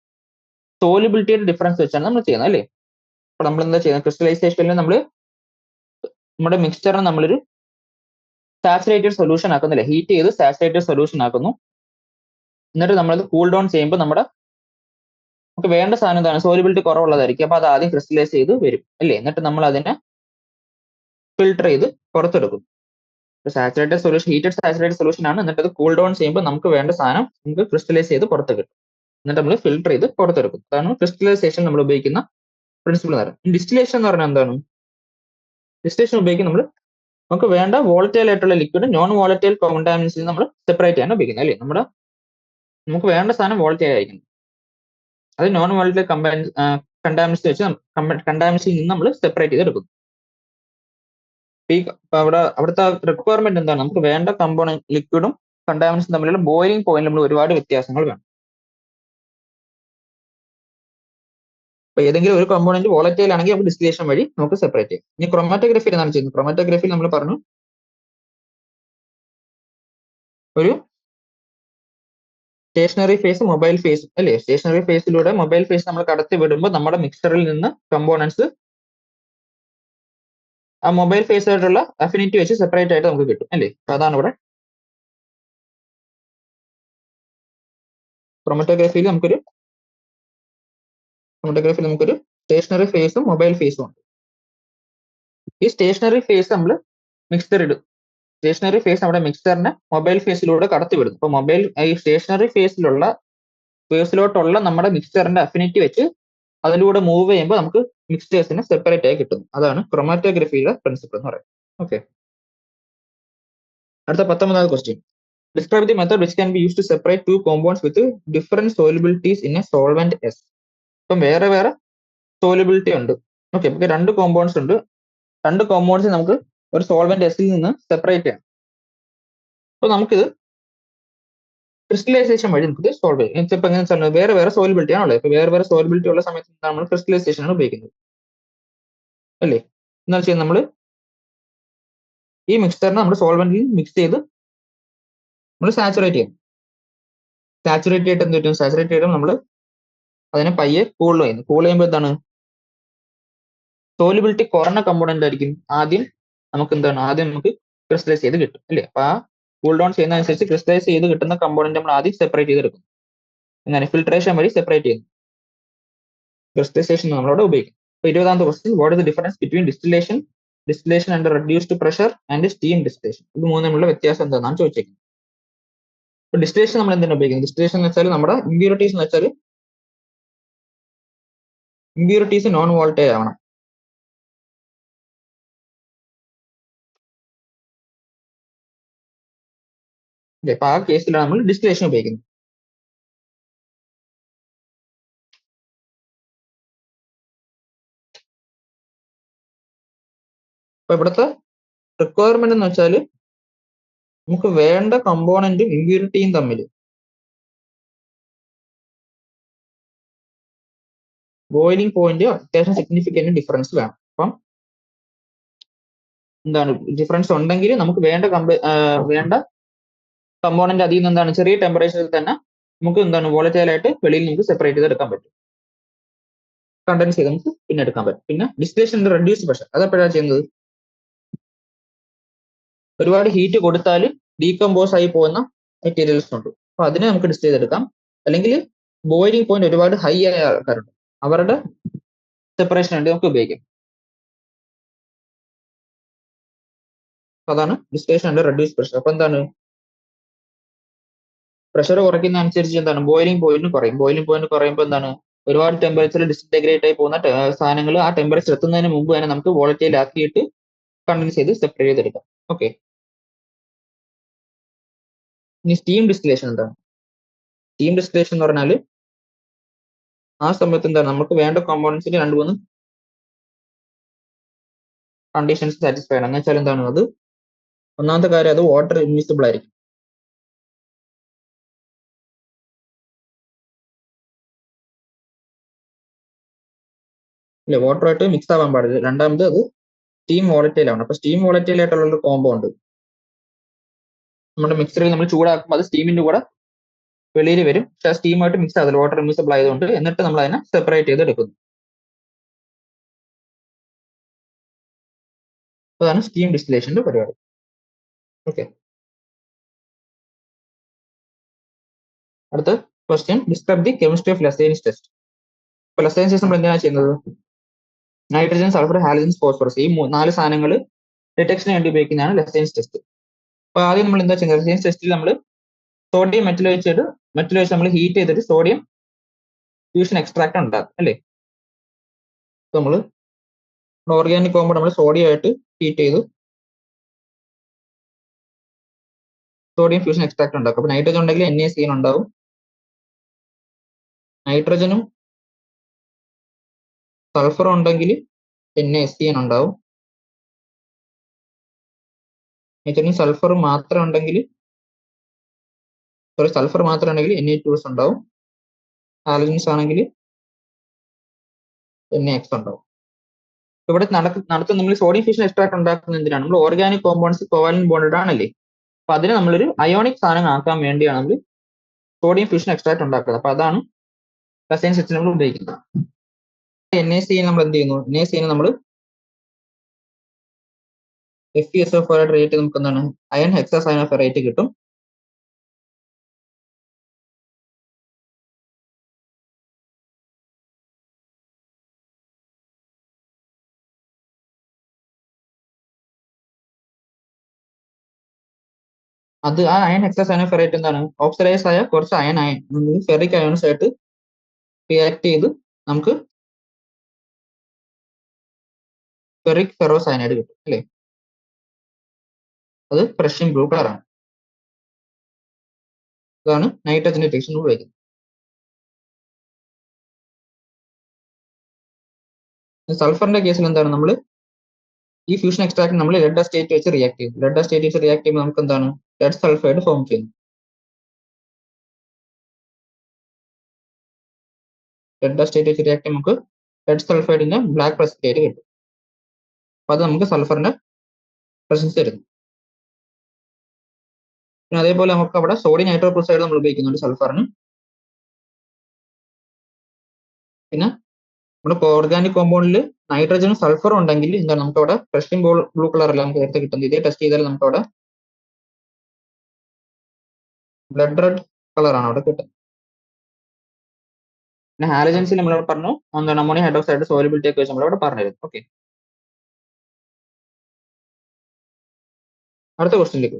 സോലിബിലിറ്റിയുടെ ഡിഫറൻസ് വെച്ചാണ് നമ്മൾ ചെയ്യുന്നത് അല്ലേ? അപ്പൊ നമ്മൾ എന്താ ചെയ്യുന്നത്? ക്രിസ്റ്റലൈസേഷനിൽ നമ്മൾ നമ്മുടെ മിക്സ്ചറിനെ നമ്മളൊരു സാച്ചുറേറ്റഡ് സൊല്യൂഷൻ ആക്കുന്നില്ലേ? ഹീറ്റ് ചെയ്ത് സാച്ചുറേറ്റഡ് സൊല്യൂഷൻ ആക്കുന്നു. എന്നിട്ട് നമ്മളത് കൂൾ ഡൗൺ ചെയ്യുമ്പോൾ നമുക്ക് വേണ്ട സാധനം എന്താണ്? സോലിബിലിറ്റി കുറവുള്ളതായിരിക്കും. അപ്പൊ അത് ആദ്യം ക്രിസ്റ്റലൈസ് ചെയ്ത് വരും അല്ലേ? എന്നിട്ട് നമ്മൾ അതിനെ ഫിൽട്ടർ ചെയ്ത് പുറത്തെടുക്കും. Saturated solution, heated saturated solution ആണ്. എന്നിട്ട് അത് കൂൾ ഡൗൺ ചെയ്യുമ്പോൾ നമുക്ക് വേണ്ട സാധനം നമുക്ക് ക്രിസ്റ്റലൈസ് ചെയ്ത് പുറത്ത് കിട്ടും. എന്നിട്ട് നമ്മൾ ഫിൽട്ടർ ചെയ്ത് പുറത്തെടുക്കും. അതാണ് ക്രിസ്റ്റലൈസേഷൻ നമ്മൾ ഉപയോഗിക്കുന്ന പ്രിൻസിപ്പിൾ എന്ന് പറയുന്നത്. ഡിസ്റ്റിലേഷൻ എന്ന് പറഞ്ഞാൽ എന്താണ്? ഡിസ്റ്റിലേഷൻ ഉപയോഗിക്കും നമുക്ക് വേണ്ട വോളറ്റൈൽ ആയിട്ടുള്ള ലിക്വിഡ് നോൺ വോളറ്റൈൽ കോണ്ടാമിനൻസിൽ നമ്മൾ സെപ്പറേറ്റ് ചെയ്യാൻ ഉപയോഗിക്കുന്നത് അല്ലേ? നമുക്ക് വേണ്ട സാധനം വോളറ്റൈൽ ആയിരിക്കും. അത് നോൺ വോളറ്റൈൽ കണ്ടാമിനൻസ് വെച്ച് കണ്ടാമിനൻസിൽ നിന്ന് നമ്മൾ സെപ്പറേറ്റ് ചെയ്തെടുക്കും. അവിടുത്തെ റിക്വയർമെന്റ് എന്താണ്? നമുക്ക് വേണ്ട കമ്പോണന്റ് ലിക്വിഡും കണ്ടാമിനൻസും തമ്മിലുള്ള ബോയിലിംഗ് പോയിന്റ് നമ്മൾ ഒരുപാട് വ്യത്യാസങ്ങൾ വേണം. അപ്പൊ ഏതെങ്കിലും ഒരു കമ്പോണന്റ് വോളറ്റൈൽ ആണെങ്കിൽ നമുക്ക് ഡിസ്റ്റിലേഷൻ വഴി നമുക്ക് സെപ്പറേറ്റ് ചെയ്യാം. ഇനി ക്രൊമാറ്റോഗ്രഫി എന്താണ് ചെയ്യുന്നത്? ക്രൊമാറ്റോഗ്രഫിയിൽ നമ്മൾ പറഞ്ഞു ഒരു സ്റ്റേഷനറി ഫേസ്, മൊബൈൽ ഫേസ് അല്ലേ? സ്റ്റേഷനറി ഫേസിലൂടെ മൊബൈൽ ഫേസ് നമ്മൾ കടത്തി വിടുമ്പോൾ നമ്മുടെ മിക്സറിൽ നിന്ന് കമ്പോണൻസ് ആ മൊബൈൽ ഫേസ് ആയിട്ടുള്ള അഫിനിറ്റി വെച്ച് സെപ്പറേറ്റ് ആയിട്ട് നമുക്ക് കിട്ടും അല്ലേ? അപ്പൊ അതാണ് ഇവിടെ ക്രൊമാറ്റോഗ്രഫിയിൽ നമുക്കൊരു സ്റ്റേഷനറി ഫേസും മൊബൈൽ ഫേസും ഉണ്ട്. ഈ സ്റ്റേഷനറി ഫേസ് നമ്മൾ മിക്സർ ഇടും. സ്റ്റേഷനറി ഫേസ് നമ്മുടെ മിക്സറിനെ മൊബൈൽ ഫേസിലൂടെ കടത്തി വിടും. അപ്പൊ ഈ സ്റ്റേഷനറി ഫേസിലോട്ടുള്ള നമ്മുടെ മിക്സറിന്റെ അഫിനിറ്റി വെച്ച് അതിലൂടെ മൂവ് ചെയ്യുമ്പോൾ നമുക്ക് മിക്സ്ചേഴ്സിനെ സെപ്പറേറ്റ് ആയി കിട്ടും. അതാണ് ക്രൊമാറ്റോഗ്രഫിയുടെ പ്രിൻസിപ്പിൾ എന്ന് പറയുന്നത്. ഓക്കെ, അടുത്ത 19ാമത് question. Describe the method which can be use to separate two compounds with different solubilities in a solvents. ഇപ്പം വേറെ സോലിബിലിറ്റി ഉണ്ട്. ഓക്കെ, നമുക്ക് 2 കോമ്പൗണ്ട്സ് ഉണ്ട്. 2 കോമ്പൗണ്ട്സ് നമുക്ക് ഒരു സോൾവെന്റ് എസിൽ നിന്ന് സെപ്പറേറ്റ് ചെയ്യാം. അപ്പൊ നമുക്കിത് ക്രിസ്റ്റലൈസേഷൻ വഴി നമുക്ക് സോൾവ് ചെയ്യാം. ഇപ്പൊ എങ്ങനെ വേറെ സോലിബിലിറ്റി ആണുള്ളത്. ഇപ്പൊ വേറെ സോലിബിലിറ്റി ഉള്ള സമയത്ത് നമ്മൾ ക്രിസ്റ്റലൈസേഷൻ ആണ് ഉപയോഗിക്കുന്നത് അല്ലേ? എന്താ വെച്ചാൽ നമ്മൾ ഈ മിക്സ്ചറിനെ നമ്മൾ സോൾവെന്റിൽ മിക്സ് ചെയ്ത് നമ്മൾ സാച്ചുറേറ്റ് ചെയ്യും. സാച്ചുറേറ്റ് ചെയ്തിട്ട് എന്ത് പറ്റും? സാച്ചുറേറ്റ് ചെയ്ത് നമ്മൾ അതിനെ പയ്യെ കൂൾ ചെയ്യുമ്പോൾ എന്താണ്? സോലിബിലിറ്റി കുറഞ്ഞ കമ്പോണന്റ് ആയിരിക്കും ആദ്യം നമുക്ക് ക്രിസ്റ്റലൈസ് ചെയ്ത് കിട്ടും അല്ലേ? അപ്പൊ ആ കൂൾ ഡൗൺ ചെയ്യുന്നതനുസരിച്ച് ക്രിസ്റ്റലൈസ് ചെയ്ത് കിട്ടുന്ന കമ്പോണന്റ് നമ്മൾ ആദ്യം സെപ്പറേറ്റ് ചെയ്തെടുക്കും. അങ്ങനെ ഫിൽട്രേഷൻ വഴി സെപ്പറേറ്റ് ചെയ്യുന്നു. ക്രിസ്റ്റലൈസേഷൻ നമ്മളവിടെ ഉപയോഗിക്കും. അപ്പൊ 20ാമത്തെ question. What is the difference between distillation under reduced pressure and steam distillation? ഇത് മൂന്നും തമ്മിലുള്ള വ്യത്യാസം എന്താണെന്നാണ് ചോദിച്ചേക്കുന്നത്. ഇപ്പൊ ഡിസ്റ്റിലേഷൻ നമ്മൾ എന്തിനാണ് ഉപയോഗിക്കുന്നത്? ഡിസ്റ്റിലേഷൻ എന്ന് വെച്ചാൽ നമ്മുടെ ഇമ്പ്യൂരിറ്റീസ് എന്ന് വെച്ചാൽ ഇമ്പ്യൂരിറ്റീസ് നോൺ വോൾട്ടേജ് ആവണം. അപ്പൊ ആ കേസിലാണ് നമ്മൾ ഡിസ്റ്റിലേഷൻ ഉപയോഗിക്കുന്നത്. അപ്പൊ ഇവിടുത്തെ റിക്വയർമെന്റ് എന്ന് വെച്ചാൽ നമുക്ക് വേണ്ട കമ്പോണന്റും ഇമ്പ്യൂരിറ്റിയും തമ്മിൽ ബോയിലിംഗ് പോയിന്റ് അത്യാവശ്യം സിഗ്നിഫിക്കന്റ് ഡിഫറൻസ് വേണം. അപ്പം എന്താണ് ഡിഫറൻസ് ഉണ്ടെങ്കിൽ നമുക്ക് വേണ്ട കമ്പോണന്റ് അതിൽ നിന്ന് ചെറിയ ടെമ്പറേച്ചറിൽ തന്നെ നമുക്ക് എന്താണ് volatile ആയിട്ട് വെളിയിൽ നമുക്ക് സെപ്പറേറ്റ് ചെയ്ത് എടുക്കാൻ പറ്റും. കണ്ടൻസ് ചെയ്ത് നമുക്ക് പിന്നെ എടുക്കാൻ പറ്റും. പിന്നെ ഡിസ്റ്റിലേഷൻ റെഡ്യൂസ്ഡ് പ്രഷർ അതെപ്പോഴാണ് ചെയ്യുന്നത്? ഒരുപാട് ഹീറ്റ് കൊടുത്താൽ ഡീകമ്പോസ് ആയി പോകുന്ന മെറ്റീരിയൽസ് ഉണ്ട്. അപ്പൊ അതിനെ നമുക്ക് ഡിസ്റ്റ് ചെയ്തെടുക്കാം. അല്ലെങ്കിൽ ബോയിലിംഗ് പോയിന്റ് ഒരുപാട് ഹൈ ആയ ആൾക്കാരുണ്ട്, അവരുടെ സെപ്പറേഷൻ വേണ്ടി നമുക്ക് ഉപയോഗിക്കാം. അതാണ് ഡിസ്റ്റിലേഷൻ ആൻഡ് റെഡ്യൂസ് പ്രഷർ. അപ്പൊ എന്താണ്, പ്രഷർ കുറയ്ക്കുന്ന അനുസരിച്ച് എന്താണ് ബോയിലിംഗ് പോയിന്റ് കുറയും. ബോയിലിംഗ് പോയിന്റ് കുറയുമ്പോൾ എന്താണ്, ഒരുപാട് ടെമ്പറേച്ചറിൽ ഡിസിൻറ്റഗ്രേറ്റ് ആയി പോകുന്ന സാധനങ്ങൾ ആ ടെമ്പറേച്ചർ എത്തുന്നതിന് മുമ്പ് തന്നെ നമുക്ക് വോളറ്റൈൽ ആക്കിയിട്ട് കണ്ടൻസ് ചെയ്ത് സെപ്പറേറ്റ് ചെയ്തെടുക്കാം. ഓക്കെ. ഇനി സ്റ്റീം ഡിസ്റ്റിലേഷൻ എന്താണ്? സ്റ്റീം ഡിസ്റ്റിലേഷൻ എന്ന് പറഞ്ഞാൽ ആ സമയത്ത് എന്താണ് നമുക്ക് വേണ്ട കോമ്പോണൻസിന് 2-3 കണ്ടീഷൻസ് സാറ്റിസ്ഫൈ ആണ്. എന്ന് വെച്ചാൽ എന്താണ്, അത് ഒന്നാമത്തെ കാര്യം അത് വാട്ടർ ഇൻവിസിബിൾ ആയിരിക്കും. അല്ലെ, വാട്ടറുമായിട്ട് മിക്സ് ആവാൻ പാടില്ല. രണ്ടാമത് അത് സ്റ്റീം വോളറ്റൈൽ ആണ്. അപ്പൊ സ്റ്റീം വോളറ്റൈൽ ആയിട്ടുള്ള ഒരു കോമ്പൗണ്ട് നമ്മുടെ മിക്സറിൽ നമ്മൾ ചൂടാക്കുമ്പോൾ അത് സ്റ്റീമിന്റെ കൂടെ വെളിയിൽ വരും. പക്ഷെ സ്റ്റീമായിട്ട് മിക്സ് ആകില്ല, വാട്ടർ ഇൻവിസിബിൾ ആയതുകൊണ്ട്. എന്നിട്ട് നമ്മൾ അതിനെ സെപ്പറേറ്റ് ചെയ്ത് എടുക്കുന്നു. അതാണ് സ്റ്റീം ഡിസ്റ്റിലേഷന്റെ പരിപാടി. ഓക്കെ. അടുത്ത question, describe the chemistry of Lassaigne's test. ഇപ്പൊ ലസൈൻസ് ടെസ്റ്റ് നമ്മൾ എന്തിനാണ് ചെയ്യുന്നത്? നൈട്രജൻ, സൾഫർ, ഹാലജൻ, ഫോസ്ഫറസ് ഈ 4 സാധനങ്ങൾ ഡിറ്റക്ഷന് വേണ്ടി ഉപയോഗിക്കുന്നതാണ് ലസൈൻസ് ടെസ്റ്റ്. അപ്പൊ ആദ്യം നമ്മൾ എന്താ ചെയ്യുന്നത്, ലസൈൻസ് ടെസ്റ്റിൽ നമ്മൾ സോഡിയം മെറ്റൽ വെച്ച് നമ്മൾ ഹീറ്റ് ചെയ്തിട്ട് സോഡിയം ഫ്യൂഷൻ എക്സ്ട്രാക്ട് ഉണ്ടാക്കും അല്ലേ. നമ്മൾ ഓർഗാനിക് കോമ്പൗണ്ട് നമ്മൾ സോഡിയം ആയിട്ട് ഹീറ്റ് ചെയ്തു സോഡിയം ഫ്യൂഷൻ എക്സ്ട്രാക്ട് ഉണ്ടാക്കും. അപ്പൊ നൈട്രജൻ ഉണ്ടെങ്കിൽ NaCN ഉണ്ടാവും. നൈട്രജനും സൾഫറും ഉണ്ടെങ്കിൽ NaCN ഉണ്ടാവും. നൈട്രജനും സൾഫർ മാത്രം ഉണ്ടെങ്കിൽ Na2S ഉണ്ടാവും. ഹാലജൻസ് ആണെങ്കിൽ NaX ഉണ്ടാവും. ഇവിടെ നടത്തുന്ന നമ്മൾ സോഡിയം ഫ്യൂഷൻ എക്സ്ട്രാക്ട് ഉണ്ടാക്കുന്ന എന്തിനാണ്? നമ്മൾ ഓർഗാനിക് കോമ്പൗണ്ട്സ് കോവാലന്റ് ബോണ്ടഡ് ആണല്ലേ. അപ്പൊ അതിനെ നമ്മളൊരു അയോണിക് സാധനം ആക്കാൻ വേണ്ടിയാണ് നമ്മൾ സോഡിയം ഫ്യൂഷൻ എക്സ്ട്രാക്ട് ഉണ്ടാക്കുന്നത്. അപ്പൊ അതാണ് ലസൈൻസ് ടെസ്റ്റിൽ നമ്മൾ ഉപയോഗിക്കുന്നത്. NaCN നമ്മൾ എന്ത് ചെയ്യുന്നു, NaCN നമ്മൾ FeSO4 ആയിട്ട് റേറ്റ് നമുക്ക് എന്താണ് അയൺ ഹെക്സാസയനോഫെറേറ്റ് കിട്ടും. അത് ആ അയൺ ഹെക്സാസയനോഫെറേറ്റ് എന്താണ് ഓക്സിഡൈസ് ആയ കുറച്ച് അയൺ ഫെറിക് അയോൺസ് ആയിട്ട് റിയാക്ട് ചെയ്ത് നമുക്ക് ഫെറിക് ഫെറോസയനൈഡ് കിട്ടും അല്ലേ. അത് പ്രഷ്യൻ ബ്ലൂ കളറാണ്. അതാണ് നൈട്രജൻ ഡിറ്റക്ഷൻ ഉപയോഗിക്കുന്നത്. സൾഫറിന്റെ കേസിൽ എന്താണ്, നമ്മൾ ഈ ഫ്യൂഷൻ എക്സ്ട്രാക്ട് നമ്മൾ ലെഡ് അസ്റ്റേറ്റ് വെച്ച് റിയാക്ട് ചെയ്യും. ലെഡ് അസ്റ്റേറ്റ് വെച്ച് റിയാക്ട് ചെയ്യുമ്പോൾ നമുക്ക് എന്താണ് ലെഡ് സൾഫൈഡ് ഫോം ചെയ്യുന്നു. ലെഡ് അസ്റ്റേറ്റ് വെച്ച് റിയാക്ട് ചെയ്യുമ്പോൾ നമുക്ക് ലെഡ് സൾഫൈഡിന്റെ ബ്ലാക്ക് പ്രസിപ്പിറ്റേറ്റ് കിട്ടും. അപ്പൊ അത് നമുക്ക് സൾഫറിന്റെ പ്രസൻസ് തരുന്നു. പിന്നെ അതേപോലെ നമുക്ക് അവിടെ സോഡിയം നൈട്രോക്ലോസൈഡ് നമ്മൾ ഉപയോഗിക്കുന്നുണ്ട് സൾഫറിന്. പിന്നെ നമ്മുടെ ഓർഗാനിക് കോമ്പൗണ്ടിൽ നൈട്രജനും സൾഫറും ഉണ്ടെങ്കിൽ എന്താണ് നമുക്ക് അവിടെ പ്രഷ്യൻ ബ്ലൂ കളറല്ല നമുക്ക് നേരത്തെ കിട്ടുന്നത്. ഇതേ ടെസ്റ്റ് ചെയ്താൽ നമുക്ക് അവിടെ ബ്ലഡ് റെഡ് കളറാണ് അവിടെ കിട്ടുന്നത്. പിന്നെ ഹാലജൻസിൽ നമ്മളവിടെ പറഞ്ഞു എന്താണ് അമോണിയം ഹൈഡ്രോക്സൈഡ് സോലിബിലിറ്റി ഒക്കെ വെച്ച് നമ്മളവിടെ പറഞ്ഞിരുന്നു. ഓക്കെ. അടുത്ത ക്വസ്റ്റ്യനിലേക്ക്.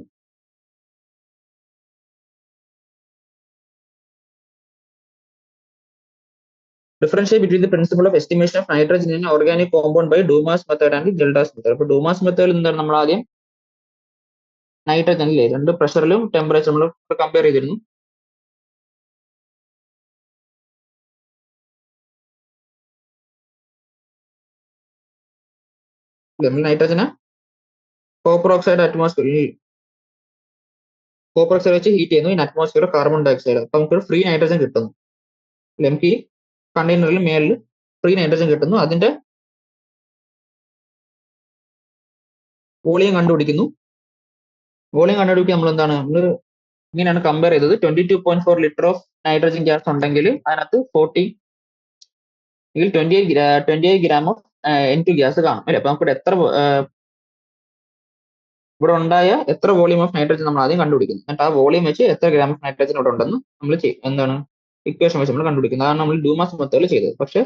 Differentiate between the principle of estimation of nitrogen in organic compound by Dumas method and Kjeldahl's method. അപ്പൊ ഡൂമാസ് മെത്തേഡിൽ എന്താണ് നമ്മൾ ആദ്യം നൈട്രജനിലെ 2 പ്രഷറിലും ടെമ്പറേച്ചർ നമ്മൾ കമ്പയർ ചെയ്തിരുന്നു. നമ്മൾ നൈട്രജന് കോപ്പർ ഓക്സൈഡ് കോപ്പർ ഓക്സൈഡ് വെച്ച് ഹീറ്റ് ചെയ്യുന്നു. In atmosphere carbon dioxide. അപ്പൊ നമുക്ക് ഫ്രീ നൈട്രജൻ കിട്ടുന്നു. നമുക്ക് ഈ കണ്ടെയ്നറിൽ മേളിൽ ഫ്രീ നൈട്രജൻ കിട്ടുന്നു. അതിന്റെ വോളിയം കണ്ടുപിടിക്കുന്നു. വോളിയം കണ്ടുപിടിക്കുക നമ്മൾ എന്താണ് ഇങ്ങനെയാണ് കമ്പയർ ചെയ്തത്. 22.4 ലിറ്റർ ഓഫ് നൈട്രജൻ ഗ്യാസ് ഉണ്ടെങ്കിൽ അതിനകത്ത് 28 ഗ്രാം ഓഫ് N2 ഗ്യാസ് കാണും അല്ലെ. അപ്പൊ നമുക്ക് ഇവിടെ ഉണ്ടായ എത്ര വോളിയം ഓഫ് നൈട്രജൻ നമ്മൾ ആദ്യം കണ്ടുപിടിക്കുന്നു. എന്നിട്ട് ആ വോളിയം വെച്ച് എത്ര ഗ്രാം ഓഫ് നൈട്രജൻ ഇവിടെ ഉണ്ടെന്ന് നമ്മൾ എന്താണ് ഇക്വേഷൻ വെച്ച് നമ്മൾ കണ്ടുപിടിക്കുന്നത്. അതാണ് നമ്മൾ ഡൂമാസ് മെത്തേഡിൽ ചെയ്തത്. പക്ഷെ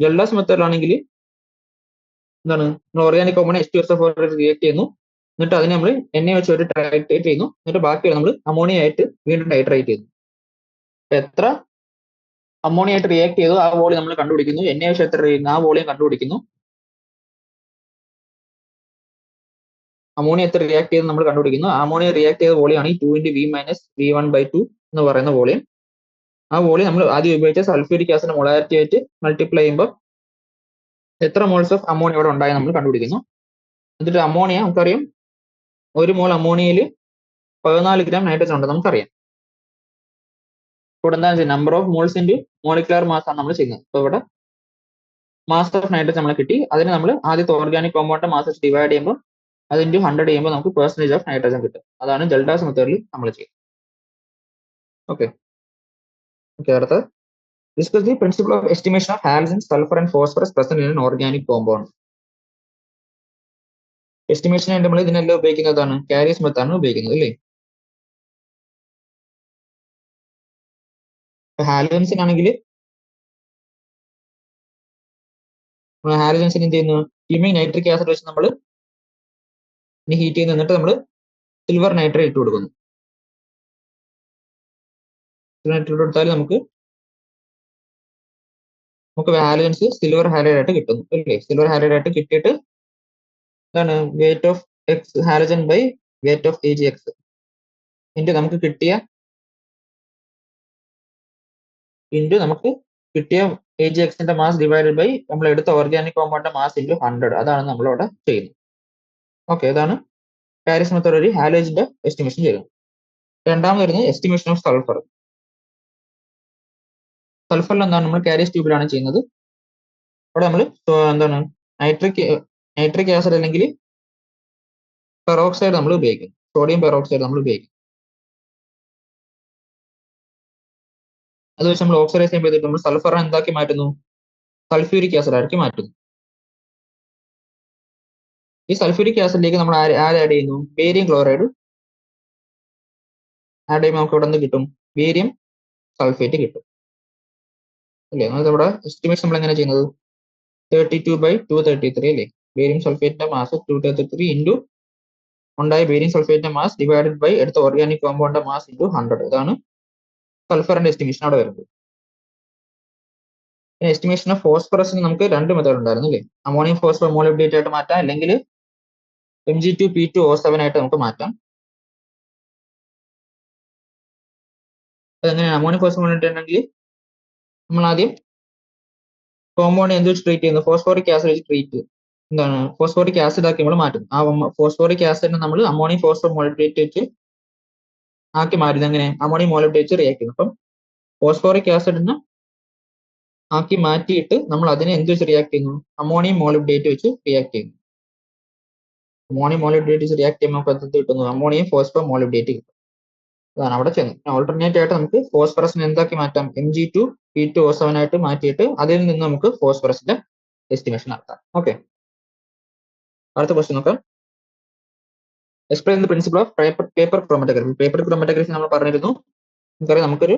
ജെൽഡാസ് മെത്തേഡിലാണെങ്കിൽ എന്താണ് ഓർഗാനിക് കോമ്പൗണ്ട് H2SO4 റിയാക്ട് ചെയ്യുന്നു. എന്നിട്ട് അതിനെ നമ്മൾ എണ്ണ വെച്ച് ഒരു ടൈട്രേറ്റ് ചെയ്യുന്നു. എന്നിട്ട് ബാക്കി നമ്മൾ അമോണിയ ആയിട്ട് വീണ്ടും ടൈട്രേറ്റ് ചെയ്യുന്നു. എത്ര അമോണിയ ആയിട്ട് റിയാക്ട് ചെയ്തു ആ വോളിയം നമ്മൾ കണ്ടുപിടിക്കുന്നു. എണ്ണ വെച്ച് എത്ര ചെയ്യുന്നു ആ വോളിയം കണ്ടുപിടിക്കുന്നു. അമോണിയ എത്ര റിയാക്ട് ചെയ്ത് നമ്മൾ കണ്ടുപിടിക്കുന്നു. അമോണിയ റിയാക്ട് ചെയ്ത വോളിയം ആണ് ഈ 2 × V - V1/2 എന്ന് പറയുന്ന വോളിയം. ആ വോളിയം നമ്മൾ ആദ്യം ഉപയോഗിച്ച സൾഫ്യൂരിക് ആസിഡ് മൊളാരിറ്റി ആയിട്ട് മൾട്ടിപ്ലൈ ചെയ്യുമ്പോൾ എത്ര മോൾസ് ഓഫ് അമോണിയ ഇവിടെ ഉണ്ടായി നമ്മൾ കണ്ടുപിടിക്കുന്നു. എന്നിട്ട് അമോണിയ നമുക്കറിയാം 1 മോൾ അമോണിയയിൽ 14 ഗ്രാം നൈട്രജൻ ഉണ്ട് നമുക്കറിയാം. ഇവിടെ എന്താ number of moles into molecular mass ആണ് നമ്മൾ ചെയ്യുന്നത്. അപ്പോൾ ഇവിടെ മാസ് ഓഫ് നൈട്രജൻ നമ്മൾ കിട്ടി. അതിന് നമ്മൾ ആദ്യത്തെ ഓർഗാനിക് കോമ്പൗണ്ട് മാസ് ഡിവൈഡ് ചെയ്യുമ്പോൾ അത് ഇൻറ്റു 100 ചെയ്യുമ്പോൾ നമുക്ക് പെർസെന്റേജ് ഓഫ് നൈട്രജൻ കിട്ടും. അതാണ് ജെൽഡാസ് മെത്തേഡിൽ നമ്മൾ ചെയ്യുന്നത്. ഓക്കെ അടുത്ത discuss the principle of estimation of halogen, sulphur and phosphorus present in organic compound. Estimation ആയിട്ട് നമ്മൾ ഇതിനെല്ലാം ഉപയോഗിക്കുന്നതാണ് കാരിയസ് മെത്തേഡാണ് ഉപയോഗിക്കുന്നത് അല്ലേ. ഹാലജൻസിനാണെങ്കിൽ ഹാലജൻസിന് എന്ത് ചെയ്യുന്നു, ഹീമിങ് നൈട്രിക് ആസിഡ് വെച്ച് നമ്മൾ ഹീറ്റ് ചെയ്ത് നിന്നിട്ട് നമ്മൾ സിൽവർ നൈട്രേറ്റ് ഇട്ട് കൊടുക്കുന്നു. നൈട്രേറ്റ് കൊടുത്താൽ നമുക്ക് ഹാലജൻസ് സിൽവർ ഹാലൈഡ് ആയിട്ട് കിട്ടുന്നു അല്ലേ. സിൽവർ ഹാലൈഡ് ആയിട്ട് കിട്ടിയിട്ട് എന്താണ് weight of X halogen by weight of Ag(x) നമുക്ക് കിട്ടിയ Ag(x)ന്റെ മാസ് ഡിവൈഡഡ് ബൈ നമ്മൾ എടുത്ത ഓർഗാനിക് കോമ്പൗണ്ടിന്റെ മാസ് ഇൻറ്റു 100. അതാണ് നമ്മളിവിടെ ചെയ്യുന്നത്. ഓക്കെ ഇതാണ് കാരിയസ് മെത്തേഡ് വഴി ഹാലജന്റെ എസ്റ്റിമേഷൻ ചെയ്യുന്നത്. രണ്ടാമത് വരുന്നത് എസ്റ്റിമേഷൻ ഓഫ് സൾഫർ. സൾഫറിൽ എന്താണ് നമ്മൾ കാരിയസ് ട്യൂബിലാണ് ചെയ്യുന്നത്. ഇവിടെ നമ്മൾ എന്താണ് നൈട്രിക് ആസിഡ് അല്ലെങ്കിൽ പെറോക്സൈഡ് നമ്മൾ ഉപയോഗിക്കും. സോഡിയം പെറോക്സൈഡ് നമ്മൾ ഉപയോഗിക്കും. അത് വെച്ച് നമ്മൾ ഓക്സിഡൈസ് ചെയ്യുമ്പോൾ നമ്മൾ സൾഫറിനെ എന്താക്കി മാറ്റുന്നു, സൾഫ്യൂരിക് ആസിഡ് ആക്കി മാറ്റുന്നു. ഈ സൾഫ്യൂരിക് ആസിഡിലേക്ക് നമ്മൾ ആഡ് ചെയ്യുന്നു ബേരിയം ക്ലോറൈഡ് ആഡ് ചെയ്യുമ്പോൾ നമുക്ക് ഇവിടെ നിന്ന് കിട്ടും ബേരിയം സൾഫേറ്റ് കിട്ടും അല്ലേ. നമ്മുടെ എസ്റ്റിമേഷൻ നമ്മൾ എങ്ങനെ ചെയ്യുന്നത് 32/233 അല്ലേ. ബേരിയം സൾഫേറ്റിന്റെ മാസ് 233 ഇൻറ്റു ഉണ്ടായ ബേരിയം സൾഫേറ്റിന്റെ മാസ് ഡിവൈഡഡ് ബൈ എടുത്ത ഓർഗാനിക് കോമ്പൗണ്ടിന്റെ മാസ് ഇൻറ്റു 100. ഇതാണ് സൾഫറിന്റെ എസ്റ്റിമേഷൻ അവിടെ വരുന്നത്. പിന്നെ എസ്റ്റിമേഷൻ ഓഫ് ഫോസ്ഫറസിന് നമുക്ക് രണ്ട് മെത്തേഡ് ഉണ്ടായിരുന്നു അല്ലേ. അമോണിയം ഫോസ്ഫർ മോളിബ്ഡേറ്റ് ആയിട്ട് മാറ്റാം, അല്ലെങ്കിൽ Mg2P2O7 ആയിട്ട് നമുക്ക് മാറ്റാം. അതെങ്ങനെയാണ് അമോണിയം ഫോസ്ഫർ മോളിബ്ഡേറ്റ് ഉണ്ടെങ്കിൽ നമ്മൾ ആദ്യം കോമ്പൗണ്ട് എന്ത് വെച്ച് ട്രീറ്റ് ചെയ്യുന്നു, ഫോസ്ഫോറിക് ആസിഡ് വെച്ച് ട്രീറ്റ് എന്താണ് ഫോസ്ഫോറിക് ആസിഡ് ആക്കി നമ്മൾ മാറ്റും. ആ ഫോസ്ഫോറിക് ആസിഡിനെ നമ്മൾ അമോണിയം ഫോസ്ഫർ മോളിബ്ഡേറ്റ് വെച്ച് ആക്കി മാറ്റുന്നത് എങ്ങനെ, അമോണിയം മോളിബ്ഡേറ്റ് വെച്ച് റിയാക്ട് ചെയ്യുന്നു. അപ്പം ഫോസ്ഫോറിക് ആസിഡിനെ ആക്കി മാറ്റിയിട്ട് നമ്മൾ അതിനെ എന്ത് വെച്ച് റിയാക്ട് ചെയ്യുന്നു, അമോണിയം മോളിബ്ഡേറ്റ് വെച്ച് റിയാക്ട് ചെയ്യുന്നു. അമോണിയം മോളിബ്ഡേറ്റ് വെച്ച് റിയാക്ട് ചെയ്യുമ്പോൾ നമുക്ക് എന്ത് കിട്ടുന്നു, അമോണിയം ഫോസ്ഫർ മോളിബ്ഡേറ്റ് കിട്ടും. അതാണ് അവിടെ ചെയ്യുന്നത്. ഓൾട്ടർനേറ്റ് ആയിട്ട് നമുക്ക് ഫോസ്ഫറസിനെ എന്താക്കി മാറ്റാം, Mg2P2O7 ആയിട്ട് മാറ്റിയിട്ട് അതിൽ നിന്ന് നമുക്ക് ഫോസ്ഫറസിന്റെ എസ്റ്റിമേഷൻ നടത്താം. ഓക്കെ അടുത്ത ക്വസ്റ്റ്യൻ നോക്കാം. Explain the principle of paper chromatography. Paper chromatography നമ്മൾ പറഞ്ഞിരുന്നു. നമുക്കറിയാം നമുക്കൊരു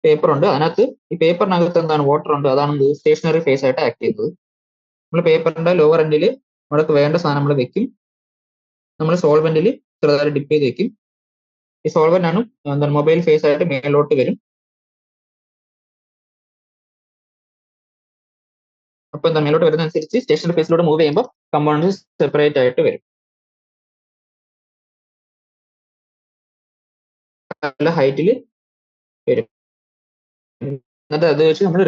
പേപ്പർ ഉണ്ട്, അതിനകത്ത് ഈ പേപ്പറിനകത്ത് എന്താണ് വാട്ടർ ഉണ്ട്, അതാണ് സ്റ്റേഷനറി ഫേസ് ആയിട്ട് ആക്ട് ചെയ്യുന്നത്. നമ്മൾ പേപ്പറിന്റെ ലോവർ എൻഡിൽ നമ്മൾക്ക് വേണ്ട സാധനം നമ്മൾ വെക്കും, നമ്മൾ സോൾവെന്റിൽ ചെറുതായി ഡിപ്പ് ചെയ്ത് വെക്കും. ഈ സോൾവെന്റ് ആണ് എന്താണ് മൊബൈൽ ഫേസ് ആയിട്ട് മേലോട്ട് വരും. അപ്പൊ എന്താ മേലോട്ട് വരുന്ന അനുസരിച്ച് സ്റ്റേഷനറി ഫേസിലൂടെ മൂവ് ചെയ്യുമ്പോൾ കമ്പോണൻസ് സെപ്പറേറ്റ് ആയിട്ട് വരും, നല്ല ഹൈറ്റിൽ വരും. എന്നിട്ട് അത് വെച്ച് നമ്മൾ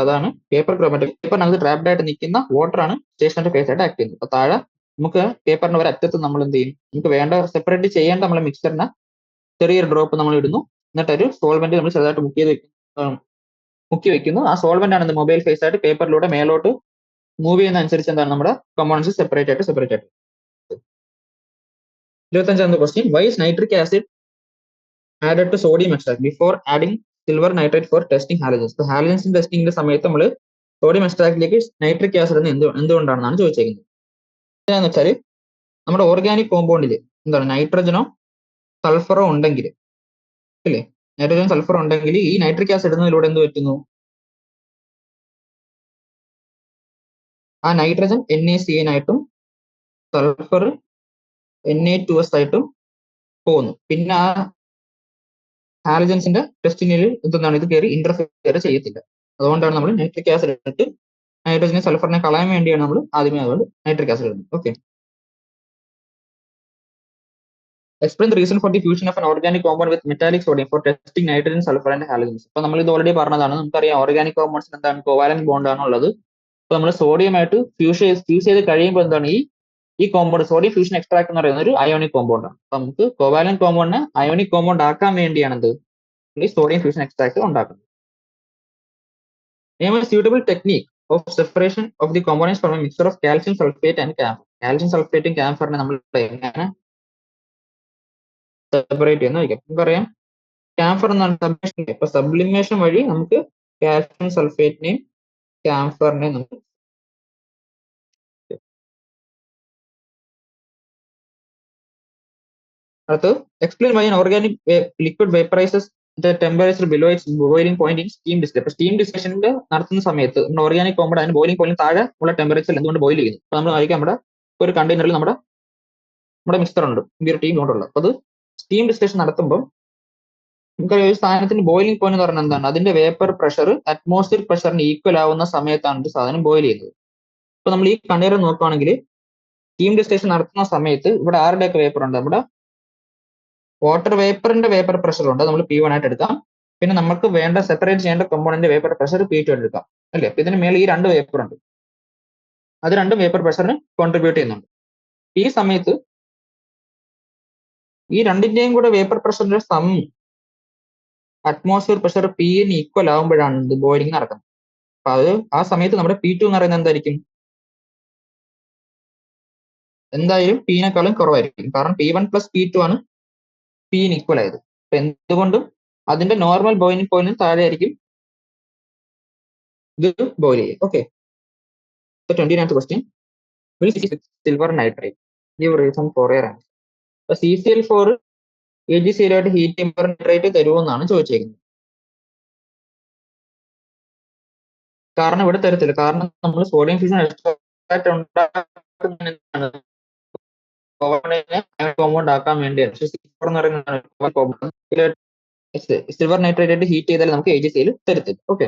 അതാണ് പേപ്പർ ക്രോമറ്റോഗ്രഫി. പേപ്പറിനകത്ത് ട്രാപ്ഡ് ആയിട്ട് നിൽക്കുന്ന വാട്ടർ ആണ് സ്റ്റേഷനറി ഫേസ് ആയിട്ട് ആക്ട് ചെയ്യുന്നത്. അപ്പൊ താഴെ നമുക്ക് പേപ്പറിന്റെ ഒരു അറ്റത്ത് നമ്മൾ എന്ത് ചെയ്യും, നമുക്ക് വേണ്ട സെപ്പറേറ്റ് ചെയ്യേണ്ട നമ്മളെ മിക്സറിനെ ചെറിയൊരു ഡ്രോപ്പ് നമ്മൾ ഇടുന്നു. എന്നിട്ട് ഒരു സോൾവെന്റ് നമ്മൾ ചെറുതായിട്ട് മുക്കി വെക്കുന്നു. ആ സോൾവെന്റ് ആണ് മൊബൈൽ ഫേസ് ആയിട്ട് പേപ്പറിലൂടെ മേലോട്ട് മൂവ് ചെയ്യുന്ന അനുസരിച്ച് എന്താണ് നമ്മുടെ കമ്പോണൻസ് സെപ്പറേറ്റ് ആയിട്ട് 25ാമത്തെ question, why is nitric acid added to sodium extract before adding silver nitrate for testing halogens. So halogens ടെസ്റ്റിംഗിന്റെ സമയത്ത് നമ്മൾ സോഡിയം എക്സ്ട്രാക്റ്റിലേക്ക് നൈട്രിക് ആസിഡ് എന്തുകൊണ്ടാണെന്നാണ് ചോദിച്ചേക്കുന്നത്. എന്താണെന്ന് വെച്ചാൽ നമ്മുടെ ഓർഗാനിക് കോമ്പൗണ്ടിൽ എന്താണ് നൈട്രജനോ സൾഫറോ ഉണ്ടെങ്കിൽ അല്ലേ, നൈട്രജൻ സൾഫർ ഉണ്ടെങ്കിൽ ഈ നൈട്രിക് ആസിഡ് ഇടുന്നതിലൂടെ എന്ത് പറ്റുന്നു, ആ നൈട്രജൻ NaCN ആയിട്ടും സൾഫർ Na2S ആയിട്ടും പോകുന്നു. പിന്നെ ആ ഹാലജൻസിന്റെ ടെസ്റ്റിങ്ങിൽ എന്താണ് ഇത് കയറി ഇന്റർഫിയർ ചെയ്യത്തില്ല. അതുകൊണ്ടാണ് നമ്മൾ നൈട്രിക് ആസിഡ് ഇട്ടിട്ട് നൈട്രജനെ സൾഫറിനെ കളയാൻ വേണ്ടിയാണ് നമ്മൾ ആദ്യമേ അതുകൊണ്ട് നൈട്രിക് ആസിഡ് ഇടുന്നത്. Okay, explain the reason for the fusion of an organic compound with metallic sodium for testing nitrogen, sulfur and halogens. അപ്പൊ നമ്മൾ ഇത് ഓൾറെഡി പറഞ്ഞതാണ്, നമുക്കറിയാം ഓർഗാനിക് കോമ്പൗണ്ട്സിന് എന്താണ് കോവാലന്റ് ബോണ്ട് ആണുള്ളത്. അപ്പൊ നമ്മൾ സോഡിയമായിട്ട് ഫ്യൂസ് ചെയ്ത് കഴിയുമ്പോൾ എന്താണ് ഈ കോമ്പൗണ്ട് സോഡിയം ഫ്യൂഷൻ എക്സ്ട്രാക്ട് എന്ന് പറയുന്ന ഒരു അയോണിക് കോമ്പൗണ്ട് ആണ്. അപ്പൊ നമുക്ക് കോവാലന്റ് കോമ്പൗണ്ടിനെ അയോണിക് കോമ്പൗണ്ട് ആക്കാൻ വേണ്ടിയാണ് എന്ത് ഈ സോഡിയം ഫ്യൂഷൻ എക്സ്ട്രാക്ട് ഉണ്ടാക്കുന്നത്. Name a suitable technique of separation of the components from a mixture of calcium sulfate and camphor. Calcium സൾഫേറ്റും ക്യാംഫറിനെ നമ്മൾ എങ്ങനെ സെപ്പറേറ്റ് ചെയ്യുന്ന ചോദിക്കാം. നമുക്കറിയാം ക്യാംഫർ എന്നാണ് സബ്ലിമേഷൻ. ഇപ്പൊ സബ്ലിമേഷൻ വഴി നമുക്ക് കാൽസ്യം സൾഫേറ്റിനെയും ക്യാംഫറിനെയും നമുക്ക് അടുത്ത് explain Y an organic liquid vaporizes the temperature below its boiling point in steam distillation. അപ്പൊ സ്റ്റീം ഡിസ്റ്റിലേഷനിൽ നടത്തുന്ന സമയത്ത് നമ്മുടെ ഓർഗാനിക് കോമ്പൗണ്ട് അതിന് ബോയിലിംഗ് പോയിന്റ് താഴെ ഉള്ള ടെമ്പറേച്ചറിൽ എന്തുകൊണ്ട് ബോയിൽ ചെയ്യുന്നു. അപ്പൊ നമ്മൾ കഴിക്കാൻ നമ്മുടെ ഒരു കണ്ടെയ്നറിൽ നമ്മുടെ മിക്സർ ഉണ്ട്, ഈ ഒരു ടീം കൊണ്ടുള്ളത്. അപ്പൊ അത് സ്റ്റീം ഡിസ്റ്റിലേഷൻ നടത്തുമ്പോൾ നമുക്ക് ഒരു സാധനത്തിന്റെ ബോയിലിംഗ് പോയിന്റ് എന്ന് പറഞ്ഞാൽ എന്താണ്, അതിന്റെ വേപ്പർ പ്രഷർ അറ്റ്മോസ്ഫിയർ പ്രഷറിന് ഈക്വൽ ആവുന്ന സമയത്താണ് ഒരു സാധനം ബോയിൽ ചെയ്യുന്നത്. അപ്പൊ നമ്മൾ ഈ കണ്ടെയ്നർ നോക്കുകയാണെങ്കിൽ സ്റ്റീം ഡിസ്റ്റിലേഷൻ നടത്തുന്ന സമയത്ത് ഇവിടെ ആരുടെയൊക്കെ വേപ്പർ ഉണ്ട്, നമ്മുടെ വാട്ടർ വേപ്പറിന്റെ വേപ്പർ പ്രഷർ ഉണ്ട്, നമ്മൾ P1 ആയിട്ട് എടുക്കാം. പിന്നെ നമുക്ക് വേണ്ട സെപ്പറേറ്റ് ചെയ്യേണ്ട കമ്പോണന്റ് വേപ്പർ പ്രഷർ P2 ആയിട്ട് എടുക്കാം അല്ലേ. അപ്പൊ ഇതിന് മേലെ ഈ രണ്ട് വേപ്പർ ഉണ്ട്, അത് രണ്ടും വേപ്പർ പ്രഷറിന് കോൺട്രിബ്യൂട്ട് ചെയ്യുന്നുണ്ട്. ഈ സമയത്ത് ഈ രണ്ടിന്റെയും കൂടെ വേപ്പർ പ്രഷറിന്റെ sum atmosphere pressure P equal ആകുമ്പോഴാണ് ഇത് ബോയിലിംഗ് നടക്കുന്നത്. അപ്പൊ അത് ആ സമയത്ത് നമ്മുടെ P2 എന്ന് പറയുന്നത് എന്തായിരിക്കും, എന്തായാലും P-നേക്കാളും കുറവായിരിക്കും. കാരണം P1 പ്ലസ് P2 ആണ് P ഈക്വൽ ആയത്. അപ്പൊ എന്തുകൊണ്ടും അതിന്റെ നോർമൽ ബോയിലിംഗ് പോയിന്റിന് താഴെ ആയിരിക്കും ഇത് ബോയിൽ ചെയ്യും. Okay, 29th question. Will silver nitrate give reason for your answer? അപ്പൊ CCl4 AgCl ആയിട്ട് ഹീറ്റ് സിൽവർ നൈട്രേറ്റ് തരുമെന്നാണ് ചോദിച്ചേക്കുന്നത്. കാരണം ഇവിടെ തരത്തില്ല, കാരണം നമ്മൾ സോഡിയം ഫ്യൂഷൻ എക്സ്ട്രാക്ട് ഉണ്ടാക്കുന്നതാണ് കോമ്പൗണ്ട് ആക്കാൻ വേണ്ടിയാണ്. സിൽവർ എന്ന് പറയുന്ന സിൽവർ നൈട്രേറ്റ് ആയിട്ട് ഹീറ്റ് ചെയ്താൽ നമുക്ക് AgCl തരത്തില്ല. Okay,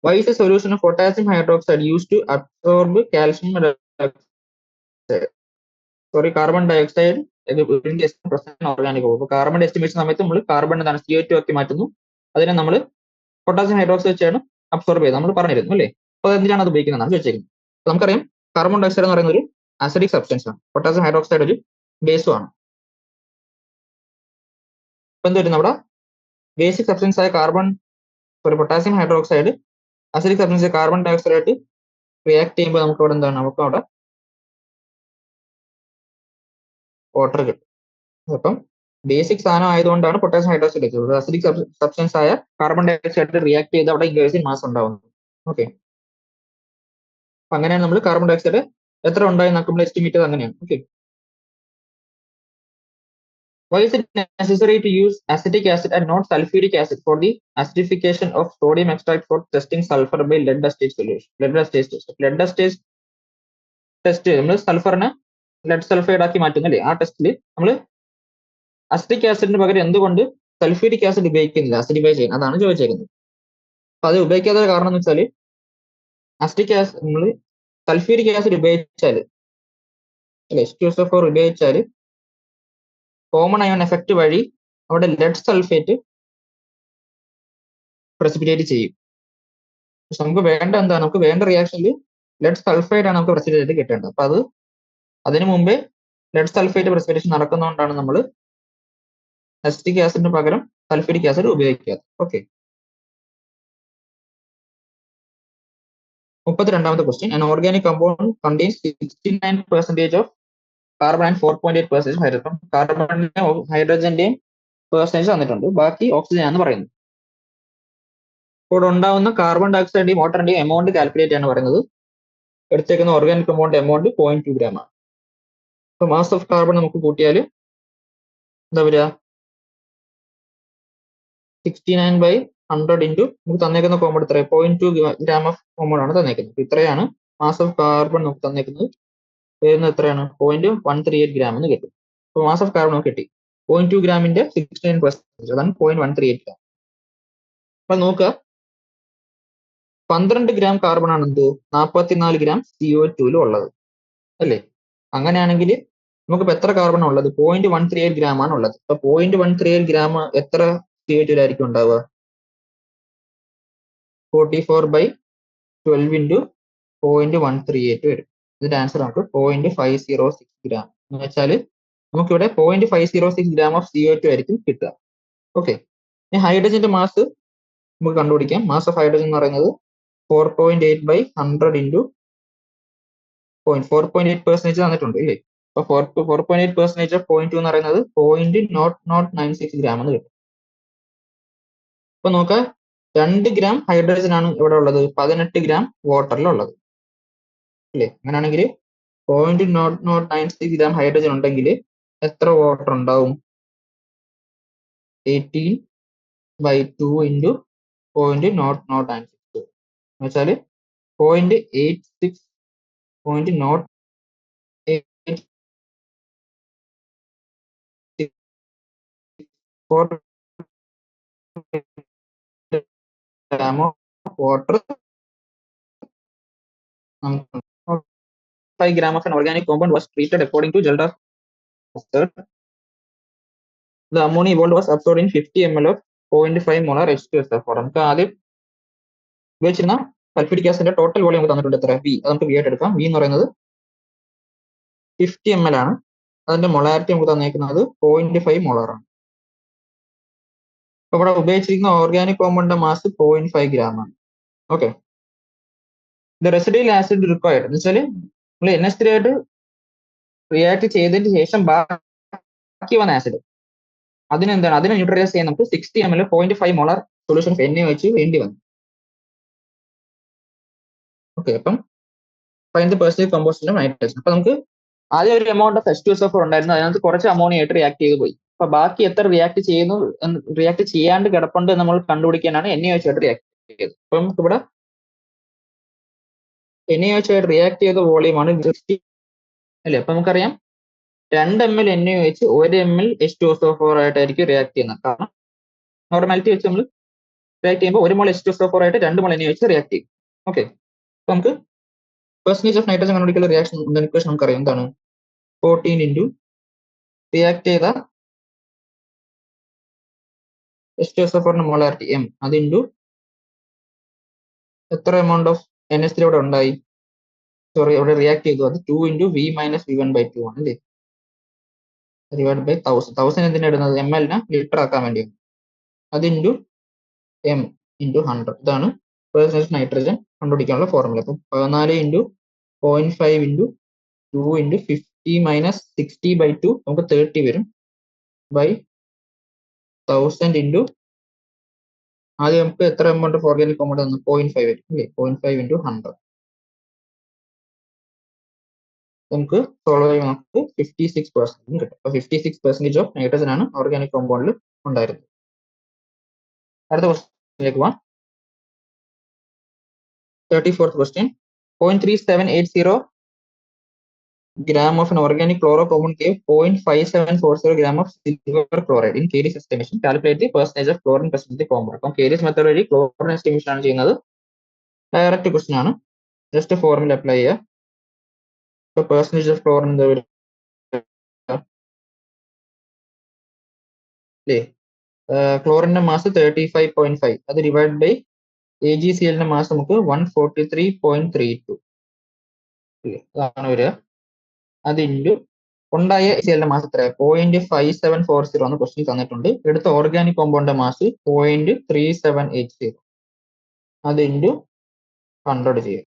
why is a solution of potassium hydroxide used to absorb calcium dioxide? Sorry, carbon dioxide organic. അപ്പൊ കാർബൺ എസ്റ്റിമേഷൻ സമയത്ത് നമ്മൾ കാർബൺ എന്താണ് CO2 ആക്കി മാറ്റുന്നു, അതിനെ നമ്മൾ പൊട്ടാസ്യം ഹൈഡ്രോക്സൈഡ് വെച്ചാണ് അബ്സോർബ് ചെയ്ത് നമ്മൾ പറഞ്ഞിരുന്നു അല്ലേ. അപ്പൊ എന്തിനാണ് അത് ഉപയോഗിക്കുന്നതാണ് ചോദിച്ചേക്കുന്നത്. നമുക്കറിയാം കാർബൺ ഡയോക്സൈഡ് എന്ന് പറയുന്ന ഒരു അസിഡിക് സബ്സ്റ്റൻസ് ആണ്, പൊട്ടാസ്യം ഹൈഡ്രോക്സൈഡ് ഒരു ബേസും ആണ്. അപ്പൊ എന്ത് വരും, നമ്മുടെ ബേസിക് സബ്സ്റ്റൻസ് ആയ potassium hydroxide acidic substance carbon dioxide ആയിട്ട് റിയാക്ട് ചെയ്യുമ്പോൾ നമുക്ക് അവിടെ എന്താണ്, നമുക്ക് അവിടെ വാട്ടർ കിട്ടും. അപ്പം ബേസിക് സാധനം ആയതുകൊണ്ടാണ് പൊട്ടാസ്യം ഹൈഡ്രോക്സൈഡ് വെച്ചത്. അസിഡിക് സബ്സ്റ്റൻസ് ആയ കാർബൺ ഡയോക്സൈഡ് റിയാക്ട് ചെയ്ത് അവിടെ ഇൻക്രീസിങ് മാസ് ഉണ്ടാവുന്നത്. ഓക്കെ, അപ്പൊ അങ്ങനെയാണ് നമ്മൾ കാർബൺ ഡയോക്സൈഡ് എത്ര ഉണ്ടായി നമ്മൾ എസ്റ്റിമേറ്റ് ചെയ്ത് അങ്ങനെയാണ്. Okay, why is it necessary to use acetic acid and not sulfuric acid for the acidification of sodium extract for testing sulfur by lead astage solution? lead astage test നമ്മൾ സൾഫറിനെ lead sulphide ആക്കി മാറ്റുന്നില്ലേ, ആ ടെസ്റ്റിൽ നമ്മൾ acetic ആസിഡിന് പകരം എന്തുകൊണ്ട് sulphuric acid ഉപയോഗിക്കുന്നില്ല acidify ചെയ്യാൻ, അതാണ് ചോദിച്ചേക്കുന്നത്. അപ്പൊ അത് ഉപയോഗിക്കാത്ത കാരണം എന്ന് വെച്ചാൽ അസിറ്റിക് ആസിഡ് നമ്മൾ സൾഫ്യൂരിക് ആസിഡ് ഉപയോഗിച്ചാൽ H2SO4 ഉപയോഗിച്ചാൽ കോമൺ അയോൺ എഫക്റ്റ് വഴി അവിടെ ലെഡ് സൾഫേറ്റ് പ്രസിപ്പിറ്റേറ്റ് ചെയ്യും. പക്ഷെ നമുക്ക് വേണ്ട എന്താ, നമുക്ക് വേണ്ട റിയാക്ഷനിൽ ലെഡ് സൾഫൈഡ് ആണ് നമുക്ക് പ്രസിപ്പിറ്റേറ്റ് കിട്ടേണ്ടത്. അപ്പൊ അതിനു മുമ്പേ ലെഡ് സൾഫേറ്റ് പ്രസിപ്പിറ്റേഷൻ നടക്കുന്നതുകൊണ്ടാണ് നമ്മൾ അസിറ്റിക് ആസിഡിന് പകരം സൾഫ്യൂരിക് ആസിഡ് ഉപയോഗിക്കാതെ. ഓക്കെ, 32ാമത്തെ question. An organic compound contains 69% of carbon and 4.8% hydrogen. കാർബണിന്റെയും ഹൈഡ്രജന്റെയും percentage തന്നിട്ടുണ്ട്. ബാക്കി ഓക്സിജൻ ആണെന്ന് പറയുന്നു. ഇവിടെ ഉണ്ടാവുന്ന കാർബൺ ഡയോക്സൈഡിന്റെയും വാട്ടറിന്റെയും എമൗണ്ട് കാൽക്കുലേറ്റ് ആണ് പറയുന്നത്. എടുത്തേക്കുന്ന ഓർഗാനിക് കമ്പൗണ്ട് എമൗണ്ട് 0.2 ഗ്രാം ആണ്. അപ്പൊ മാസ് ഓഫ് കാർബൺ നമുക്ക് കൂട്ടിയാൽ എന്താ വരിക? 69/100 ഇൻറ്റു നമുക്ക് തന്നേക്കുന്ന കോമ്പൗണ്ട് ഇത്ര 0.2 ഗ്രാം ഓഫ് കോമ്പൗണ്ട് ആണ് തന്നേക്കുന്നത്. ഇത്രയാണ് മാസ് ഓഫ് കാർബൺ നമുക്ക് തന്നേക്കുന്നത്. വരുന്നത് എത്രയാണ്? 0.138 ഗ്രാം എന്ന് കിട്ടും. അപ്പോൾ മാസ് ഓഫ് കാർബൺ നമുക്ക് കിട്ടി 0.2 ഗ്രാമിന്റെ 69%, അതാണ് 0.138 ഗ്രാം. അപ്പൊ നോക്കുക, 12 ഗ്രാം കാർബൺ ആണ് എന്ത് 44 ഗ്രാം CO2 ഉള്ളത് അല്ലേ? അങ്ങനെയാണെങ്കിൽ നമുക്കിപ്പോ എത്ര കാർബൺ ഉള്ളത്? 0.138 ഗ്രാം ആണ് ഉള്ളത്. അപ്പൊ 0.138 ഗ്രാം എത്ര CO2 ആയിരിക്കും ഉണ്ടാവുക? 44/12 ഇൻറ്റു 0.138 വരും. ഇതിന്റെ ആൻസർ നമുക്ക് 0.506 ഗ്രാം എന്ന് വെച്ചാൽ നമുക്കിവിടെ 0.506 ഗ്രാം ഓഫ് CO2 ആയിരിക്കും കിട്ടുക. ഓക്കെ, ഇനി ഹൈഡ്രജന്റെ മാസ് നമുക്ക് കണ്ടുപിടിക്കാം. മാസ് ഓഫ് ഹൈഡ്രജൻ എന്ന് പറയുന്നത് 4.8/100 ഇൻറ്റു 4.8% തന്നിട്ടുണ്ട് ഇല്ലേ? അപ്പൊ 4.8% ഓഫ് 0.2 എന്ന് പറയുന്നത് 0.0096 ഗ്രാം എന്ന് കിട്ടും. അപ്പൊ നോക്കാം, 2 ഗ്രാം ഹൈഡ്രജൻ ആണ് ഇവിടെ ഉള്ളത്, 18 ഗ്രാം വാട്ടറിലുള്ളത് അല്ലേ? അങ്ങനെയാണെങ്കിൽ 0.0096 ഗ്രാം ഹൈഡ്രജൻ ഉണ്ടെങ്കിൽ എത്ര വാട്ടർ ഉണ്ടാവും? 18/2 ഇൻറ്റു 0.0096 എന്ന് വെച്ചാൽ 0.86 gram of water. 5 gram of an organic compound was treated according to Gelder's method. The ammonia evolved was absorbed in 50 ml of 0.5 molar H2SO4. നമുക്ക് ആദ്യം ഉപയോഗിച്ചിരുന്ന സൾഫ്യൂരിക് ആസിഡിന്റെ ടോട്ടൽ വോളിയം നമുക്ക് തന്നിട്ടുണ്ട് എത്ര? V. അത് നമുക്ക് V ആയിട്ട് എടുക്കാം. V എന്ന് പറയുന്നത് 50 ml ആണ്. അതിന്റെ മൊളാരിറ്റി നമുക്ക് തന്നേക്കുന്നത് 0.5 മോളാർ ആണ്. അപ്പൊ ഇവിടെ ഉപയോഗിച്ചിരിക്കുന്ന ഓർഗാനിക് കോമ്പൗണ്ടിന്റെ മാസ് 0.5 ഗ്രാം ആണ്. Okay, the residual acid required എന്ന് വെച്ചാൽ നമ്മൾ NH3 ആയിട്ട് റിയാക്ട് ചെയ്തതിന് ശേഷം ബാക്കി വന്ന ആസിഡ് അതിനെ ന്യൂട്രലൈസ് ചെയ്യാൻ നമുക്ക് 60 ml 0.5 മോളാർ സൊല്യൂഷൻ NaOH വേണ്ടി വന്നു. ഓക്കെ, അപ്പം find the percentage composition of nitrogen. അപ്പൊ നമുക്ക് ആദ്യം ഒരു എമൗണ്ട് ഓഫ് H2SO4 ഉണ്ടായിരുന്നു, അതിനകത്ത് കുറച്ച് അമോണിയ ആയിട്ട് റിയാക്ട് ചെയ്ത് പോയി. അപ്പൊ ബാക്കി എത്ര റിയാക്ട് ചെയ്യുന്നു, റിയാക്ട് ചെയ്യാണ്ട് കിടപ്പുണ്ട് നമ്മൾ കണ്ടുപിടിക്കാനാണ് NaOH ആയിട്ട് റിയാക്ട് ചെയ്തത്. അപ്പൊ നമുക്ക് ഇവിടെ NaOH ആയിട്ട് റിയാക്ട് ചെയ്ത വോളിയമാണ് 60 അല്ലേ? അപ്പൊ നമുക്കറിയാം 2 ml NaOH 1 ml H2SO4 ആയിട്ടായിരിക്കും റിയാക്ട് ചെയ്യുന്നത്. കാരണം നോർമാലിറ്റി വെച്ച് നമ്മൾ റിയാക്ട് ചെയ്യുമ്പോൾ 1 mol H2SO4 ആയിട്ട് 2 mol NaOH റിയാക്ട് ചെയ്യും. ഓക്കെ, അപ്പൊ നമുക്ക് പെർസെന്റേജ് ഓഫ് നൈട്രജൻ കണ്ടുപിടിക്കുന്ന റിയാക്ഷൻ ഇക്വേഷൻ നമുക്കറിയാം. എന്താണ്? 14 ഇൻറ്റു റിയാക്ട് ചെയ്ത H2SO4 മോളാരിറ്റി M, അത് ഇൻറ്റു എത്ര എമൗണ്ട് ഓഫ് NH3 ഇവിടെ ഉണ്ടായി, സോറി ഇവിടെ റിയാക്ട് ചെയ്തു, അത് 2 ഇൻറ്റു V - V1/2 ആണ് അല്ലേ? ഡിവൈഡ് ബൈ 1000 എന്തിനാ ഇടുന്നത്? ml നെ ലിറ്റർ ആക്കാൻ വേണ്ടിയാണ്. അത് ഇൻറ്റു M ഇൻറ്റു 100. ഇതാണ് പെർസെന്റേജ് നൈട്രജൻ കണ്ടുപിടിക്കാനുള്ള ഫോർമുല. അപ്പം 14 ഇൻറ്റു 0.5 ഇൻറ്റു 2 ഇൻറ്റു 50 - 60/2 നമുക്ക് 30 വരും ബൈ 1000 ഇൻറ്റു ആദ്യം നമുക്ക് എത്ര എമൗണ്ട് ഓഫ് ഓർഗാനിക് കോമ്പൗണ്ട് തന്നു? 0.5 വരും അല്ലേ? 0.5 ഇൻറ്റു 100 നമുക്ക് സോൾവ് ചെയ്യുമ്പോൾ നമുക്ക് 56% കിട്ടും. അപ്പൊ 56% ഓഫ് നൈട്രജൻ ആണ് ഓർഗാനിക് കോമ്പൗണ്ടിൽ ഉണ്ടായിരുന്നത്. അടുത്ത ക്വസ്റ്റ്യനിലേക്ക് പോവാം. 34th question. 0.3780 gram of an organic chlorocarbon gave 0.5740 gram of silver chloride in Cayley's estimation. Calculate the percentage of chlorine present in the compound. അപ്പം Cayley's മെത്തേഡ് വഴി ക്ലോറിൻ എസ്റ്റിമേഷൻ ആണ് ചെയ്യുന്നത്. ഡയറക്റ്റ് ക്വസ്റ്റ്യൻ ആണ്, ജസ്റ്റ് ഫോർമുല അപ്ലൈ ചെയ്യുക. ഇപ്പൊ percentage of chlorine എന്താ വരും? ക്ലോറിന്റെ mass 35.5, അത് ഡിവൈഡ് ബൈ AgClന്റെ മാസ് നമുക്ക് 143.32 അതാണ് വരിക. അത് ഇൻറ്റു ഉണ്ടായ CLന്റെ മാസ് എത്ര? 0.5740 എന്ന് ക്വസ്റ്റ്യൻ തന്നിട്ടുണ്ട്. എടുത്ത ഓർഗാനിക് കോമ്പൗണ്ടിന്റെ മാസ് 0.3780, അത് ഇൻറ്റു 100 ചെയ്യും.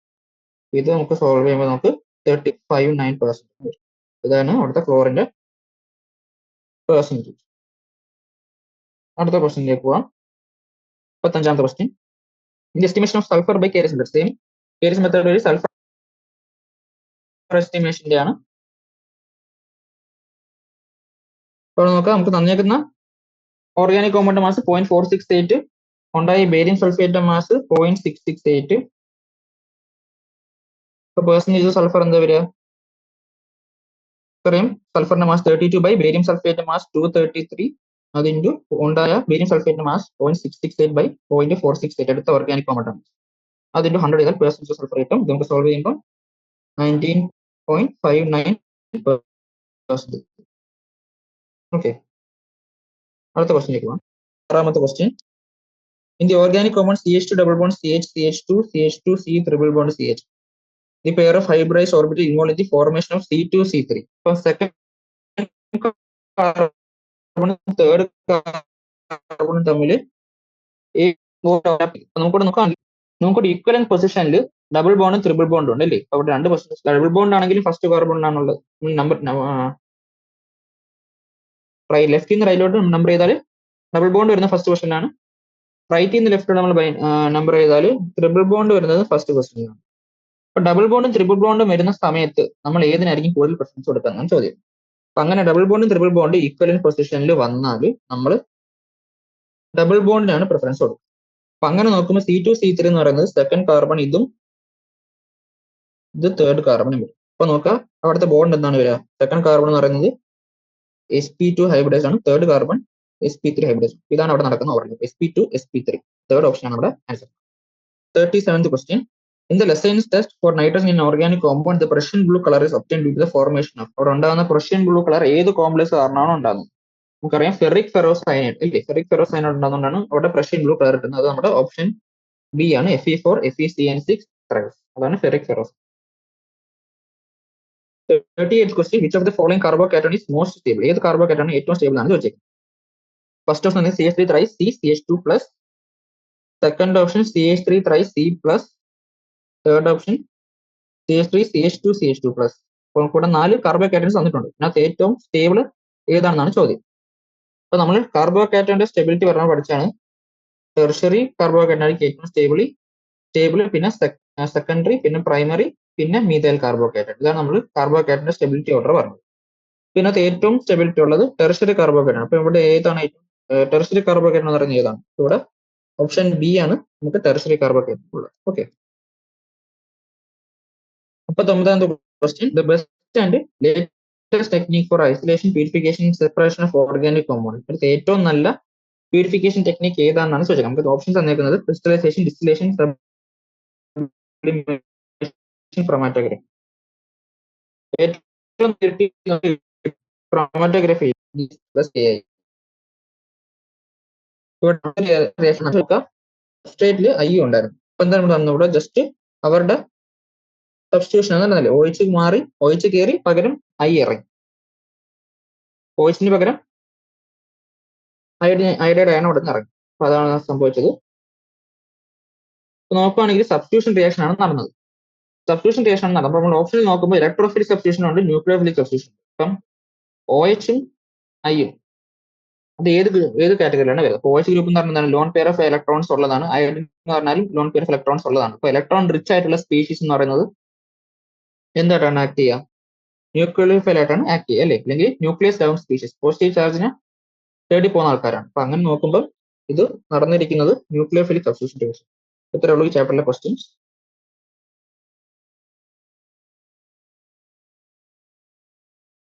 ഇത് നമുക്ക് സോൾവ് ചെയ്യുമ്പോൾ നമുക്ക് 35.9% വരും. ഇതാണ് അവിടുത്തെ ക്ലോറിന്റെ പെർസെന്റേജ്. അടുത്ത ക്വസ്റ്റ്യനിലേക്ക് പോവാം. 35ാമത്തെ question. In the estimation of sulphur by Carius method. Same Carius method വഴി സൾഫർ എസ്റ്റിമേഷന്റെ ആണ്. അപ്പോൾ നോക്കാം, നമുക്ക് തന്നേക്കുന്ന ഓർഗാനിക് കോമ്പൗണ്ട് മാസ് 0.468, ഉണ്ടായി ബേരിയം സൾഫേറ്റ് മാസ് 0.668. ഇപ്പൊ പെർസെന്റേജ് സൾഫർ എന്താ വരിക? ഇത്രയും സൾഫറിന്റെ mass 32 by barium sulphate mass 233, അത് ഇൻറ്റു ഉണ്ടായ ബേരിയം സൾഫേറ്റ് മാസ് 0.668 ബൈ 0.468 എടുത്ത ഓർഗാനിക് കോമ്പൗണ്ട് ആണ്. അതിന്റെ 100 ചെയ്താൽ പെർസെന്റേജ് സൾഫർ കിട്ടും. ഇത് നമുക്ക് സോൾവ് ചെയ്യുമ്പോൾ 19.59%. ഓക്കെ, അടുത്ത ക്വസ്റ്റ്യനിലേക്ക് പോകാം. 6ാമത്തെ question. In the organic compound CH2 double bond CH, CH2, CH2, C triple bond CH, the pair of hybridized orbital involved in the formation of C2, C3. So second carbon third carbon തമ്മിൽ നമുക്കൊരു equivalent പൊസിഷനിൽ double ബോണ്ടും triple ബോണ്ടും ഉണ്ട് അല്ലേ? അവിടെ രണ്ട് position double bond ആണെങ്കിലും first കാർബണിലാണുള്ളത്. Number ലെഫ്റ്റിൽ നിന്ന് റൈറ്റിലോട്ട് നമ്പർ ചെയ്താൽ ഡബിൾ ബോണ്ട് വരുന്ന ഫസ്റ്റ് പൊസിഷനിലാണ്. റൈറ്റിൽ നിന്ന് ലെഫ്റ്റ് നമ്മൾ നമ്പർ ചെയ്താൽ ട്രിപ്പിൾ ബോണ്ട് വരുന്നത് ഫസ്റ്റ് പൊസിഷനിലാണ്. അപ്പൊ ഡബിൾ ബോണ്ടും ട്രിപ്പിൾ ബോണ്ടും വരുന്ന സമയത്ത് നമ്മൾ ഏതിനായിരിക്കും കൂടുതൽ പ്രിഫറൻസ് കൊടുക്കുന്നതാണ് ചോദ്യം. അപ്പൊ അങ്ങനെ ഡബിൾ ബോണ്ടും ട്രിപ്പിൾ ബോണ്ട് ഈക്വലന്റ് പൊസിഷനിൽ വന്നാൽ നമ്മൾ ഡബിൾ ബോണ്ടിനാണ് പ്രിഫറൻസ് കൊടുക്കുക. അപ്പൊ അങ്ങനെ നോക്കുമ്പോൾ C2, C3 എന്ന് പറയുന്നത് സെക്കൻഡ് കാർബൺ, ഇത് തേർഡ് കാർബൺ വരും. അപ്പൊ നോക്കാം അവിടുത്തെ ബോണ്ട് എന്താണ് വരിക? സെക്കൻഡ് കാർബൺ എന്ന് പറയുന്നത് sp2 ഹൈബ്രിഡൈസ് ആണ്, തേർഡ് കാർബൺ sp3 ഹൈബ്രിഡൈസ്. ഇതാണ് അവിടെ നടക്കുന്ന order, sp2 sp3. Third option ആണ് നമ്മുടെ answer. 37th question. In the Lessons test for nitrogen in organic compound, the Prussian blue color is obtained due to the formation of. അവിടെ ഉണ്ടാകുന്ന Prussian blue color ഏത് complex കാരണമാണോ ഉണ്ടാകുന്നത്? നമുക്കറിയാം ferric ferrocyanide അല്ലേ? Ferric ferrocyanide ഉണ്ടാകുന്നതുകൊണ്ടാണ് അവിടെ Prussian blue color കിട്ടുന്നത്. അത് നമ്മുടെ ഓപ്ഷൻ ബി ആണ്, Fe4 FeCN6 tribes. അതാണ് ferric ferrocyanide. 38th question. Which of the following carbocation is most stable? ഏത് കാർബോക്കേറ്റൺ ആണ് ഏറ്റവും സ്റ്റേബിൾ ആണ് ചോദിച്ചേക്കുന്നത്. First option CH3 thrice C CH2 plus. Second option CH3 thrice C plus. Third option CH3 CH2 CH2 plus. അപ്പോൾ കൂടെ 4 കാർബോക്കേറ്റൻസ് തന്നിട്ടുണ്ട്. ഇതിനകത്ത് ഏറ്റവും സ്റ്റേബിൾ ഏതാണെന്നാണ് ചോദ്യം. അപ്പൊ നമ്മൾ കാർബോക്കേറ്റന്റെ സ്റ്റെബിലിറ്റി പറഞ്ഞാൽ പഠിച്ചാണ്. ടെർഷറി കാർബോക്കേറ്റൻ ആയിരിക്കും ഏറ്റവും സ്റ്റേബിൾ, പിന്നെ സെക്കൻഡറി, പിന്നെ പ്രൈമറി, പിന്നെ മീഥൈൽ കാർബോക്കേറ്റൻ. ഇതാണ് നമ്മൾ കാർബോക്കേറ്റന്റെ സ്റ്റെബിലിറ്റി ഓർഡർ പറഞ്ഞത്. പിന്നെ ഏറ്റവും സ്റ്റെബിലിറ്റി ഉള്ളത് ടെർഷറി കാർബോക്കേറ്റൻ. അപ്പൊ ഇവിടെ ഏതാണ് ടെർഷറി കാർബോക്കേറ്റൻ എന്ന് പറയുന്നത് ഏതാണ്? ഇവിടെ ഓപ്ഷൻ ബി ആണ് നമുക്ക് ടെർഷറി കാർബോക്കേറ്റൻ ഉള്ളത്. Okay, 39th question. The best and latest technique for isolation, purification, separation of organic compounds. ഏറ്റവും നല്ല പ്യൂരിഫിക്കേഷൻ ടെക്നിക്ക് ഏതാണെന്നാണ് ചോദിച്ചത്. നമുക്ക് ഓപ്ഷൻസ് തന്നേക്കുന്നത് ക്രിസ്റ്റലൈസേഷൻ, ഡിസ്റ്റിലേഷൻ, സബ്ലിമേഷൻ, ക്രോമാറ്റോഗ്രഫി. ഏറ്റവും ക്രോമാറ്റോഗ്രഫി സബ്സ്ട്രേറ്റിൽ ഐ ഉണ്ടായിരുന്നു. അപ്പൊ എന്താണ് ഇവിടെ ജസ്റ്റ് അവരുടെ സബ്സ്റ്റിറ്റ്യൂഷൻ എന്നല്ലേ, OH മാറി OH കയറി പകരം ഐ ഇറങ്ങി. OH പകരം അയഡൈഡ് അയൺ അവിടെ നിന്ന് ഇറങ്ങി. അപ്പൊ അതാണ് സംഭവിച്ചത്. നോക്കുകയാണെങ്കിൽ സബ്സ്റ്റിറ്റ്യൂഷൻ റിയാക്ഷൻ ആണ് നടന്നത്. സബ്സ്റ്റിറ്റ്യൂഷൻ റിയാക്ഷൻ ആണ് നടന്നത്. നമ്മൾ ഓപ്ഷനിൽ നോക്കുമ്പോൾ ഇലക്ട്രോഫിലിക് സബ്സ്റ്റിറ്റ്യൂഷൻ ഉണ്ട്, ന്യൂക്ലിയോഫിലിക് സബ്സ്റ്റിറ്റ്യൂഷൻ. അപ്പം OH-ഉം ഐയും അത് ഏത് കാറ്റഗറിയിലാണ് വരുന്നത്? OH ഗ്രൂപ്പ് എന്ന് പറഞ്ഞാൽ ലോൺ പെയർ ഓഫ് ഇലക്ട്രോൺസ് ഉള്ളതാണ്. അയഡിൻ എന്ന് പറഞ്ഞാലും ലോൺ പെയർ ഓഫ് ഇലക്ട്രോൺസ് ഉള്ളതാണ്. അപ്പൊ ഇലക്ട്രോൺ റിച്ച് ആയിട്ടുള്ള സ്പീഷീസ് എന്ന് പറയുന്നത് എന്തായിട്ടാണ് ആക്ട് ചെയ്യുക? ന്യൂക്ലിയോഫൈൽ ആയിട്ടാണ് ആക്ട് ചെയ്യുക അല്ലേ? അല്ലെങ്കിൽ ന്യൂക്ലിയസ് ഡൗൺ സ്പീഷീസ്, പോസിറ്റീവ് ചാർജിന് തേടി പോകുന്ന ആൾക്കാരാണ്. അപ്പൊ അങ്ങനെ നോക്കുമ്പോൾ ഇത് നടന്നിരിക്കുന്നത് ന്യൂക്ലിയോഫിലിക് സബ്സ്റ്റിറ്റ്യൂഷൻ റിയാക്ഷൻ. ഇത്രയേ ഉള്ളൂ ഈ ചാപ്റ്ററിലെ ക്വസ്റ്റ്യൻസ്.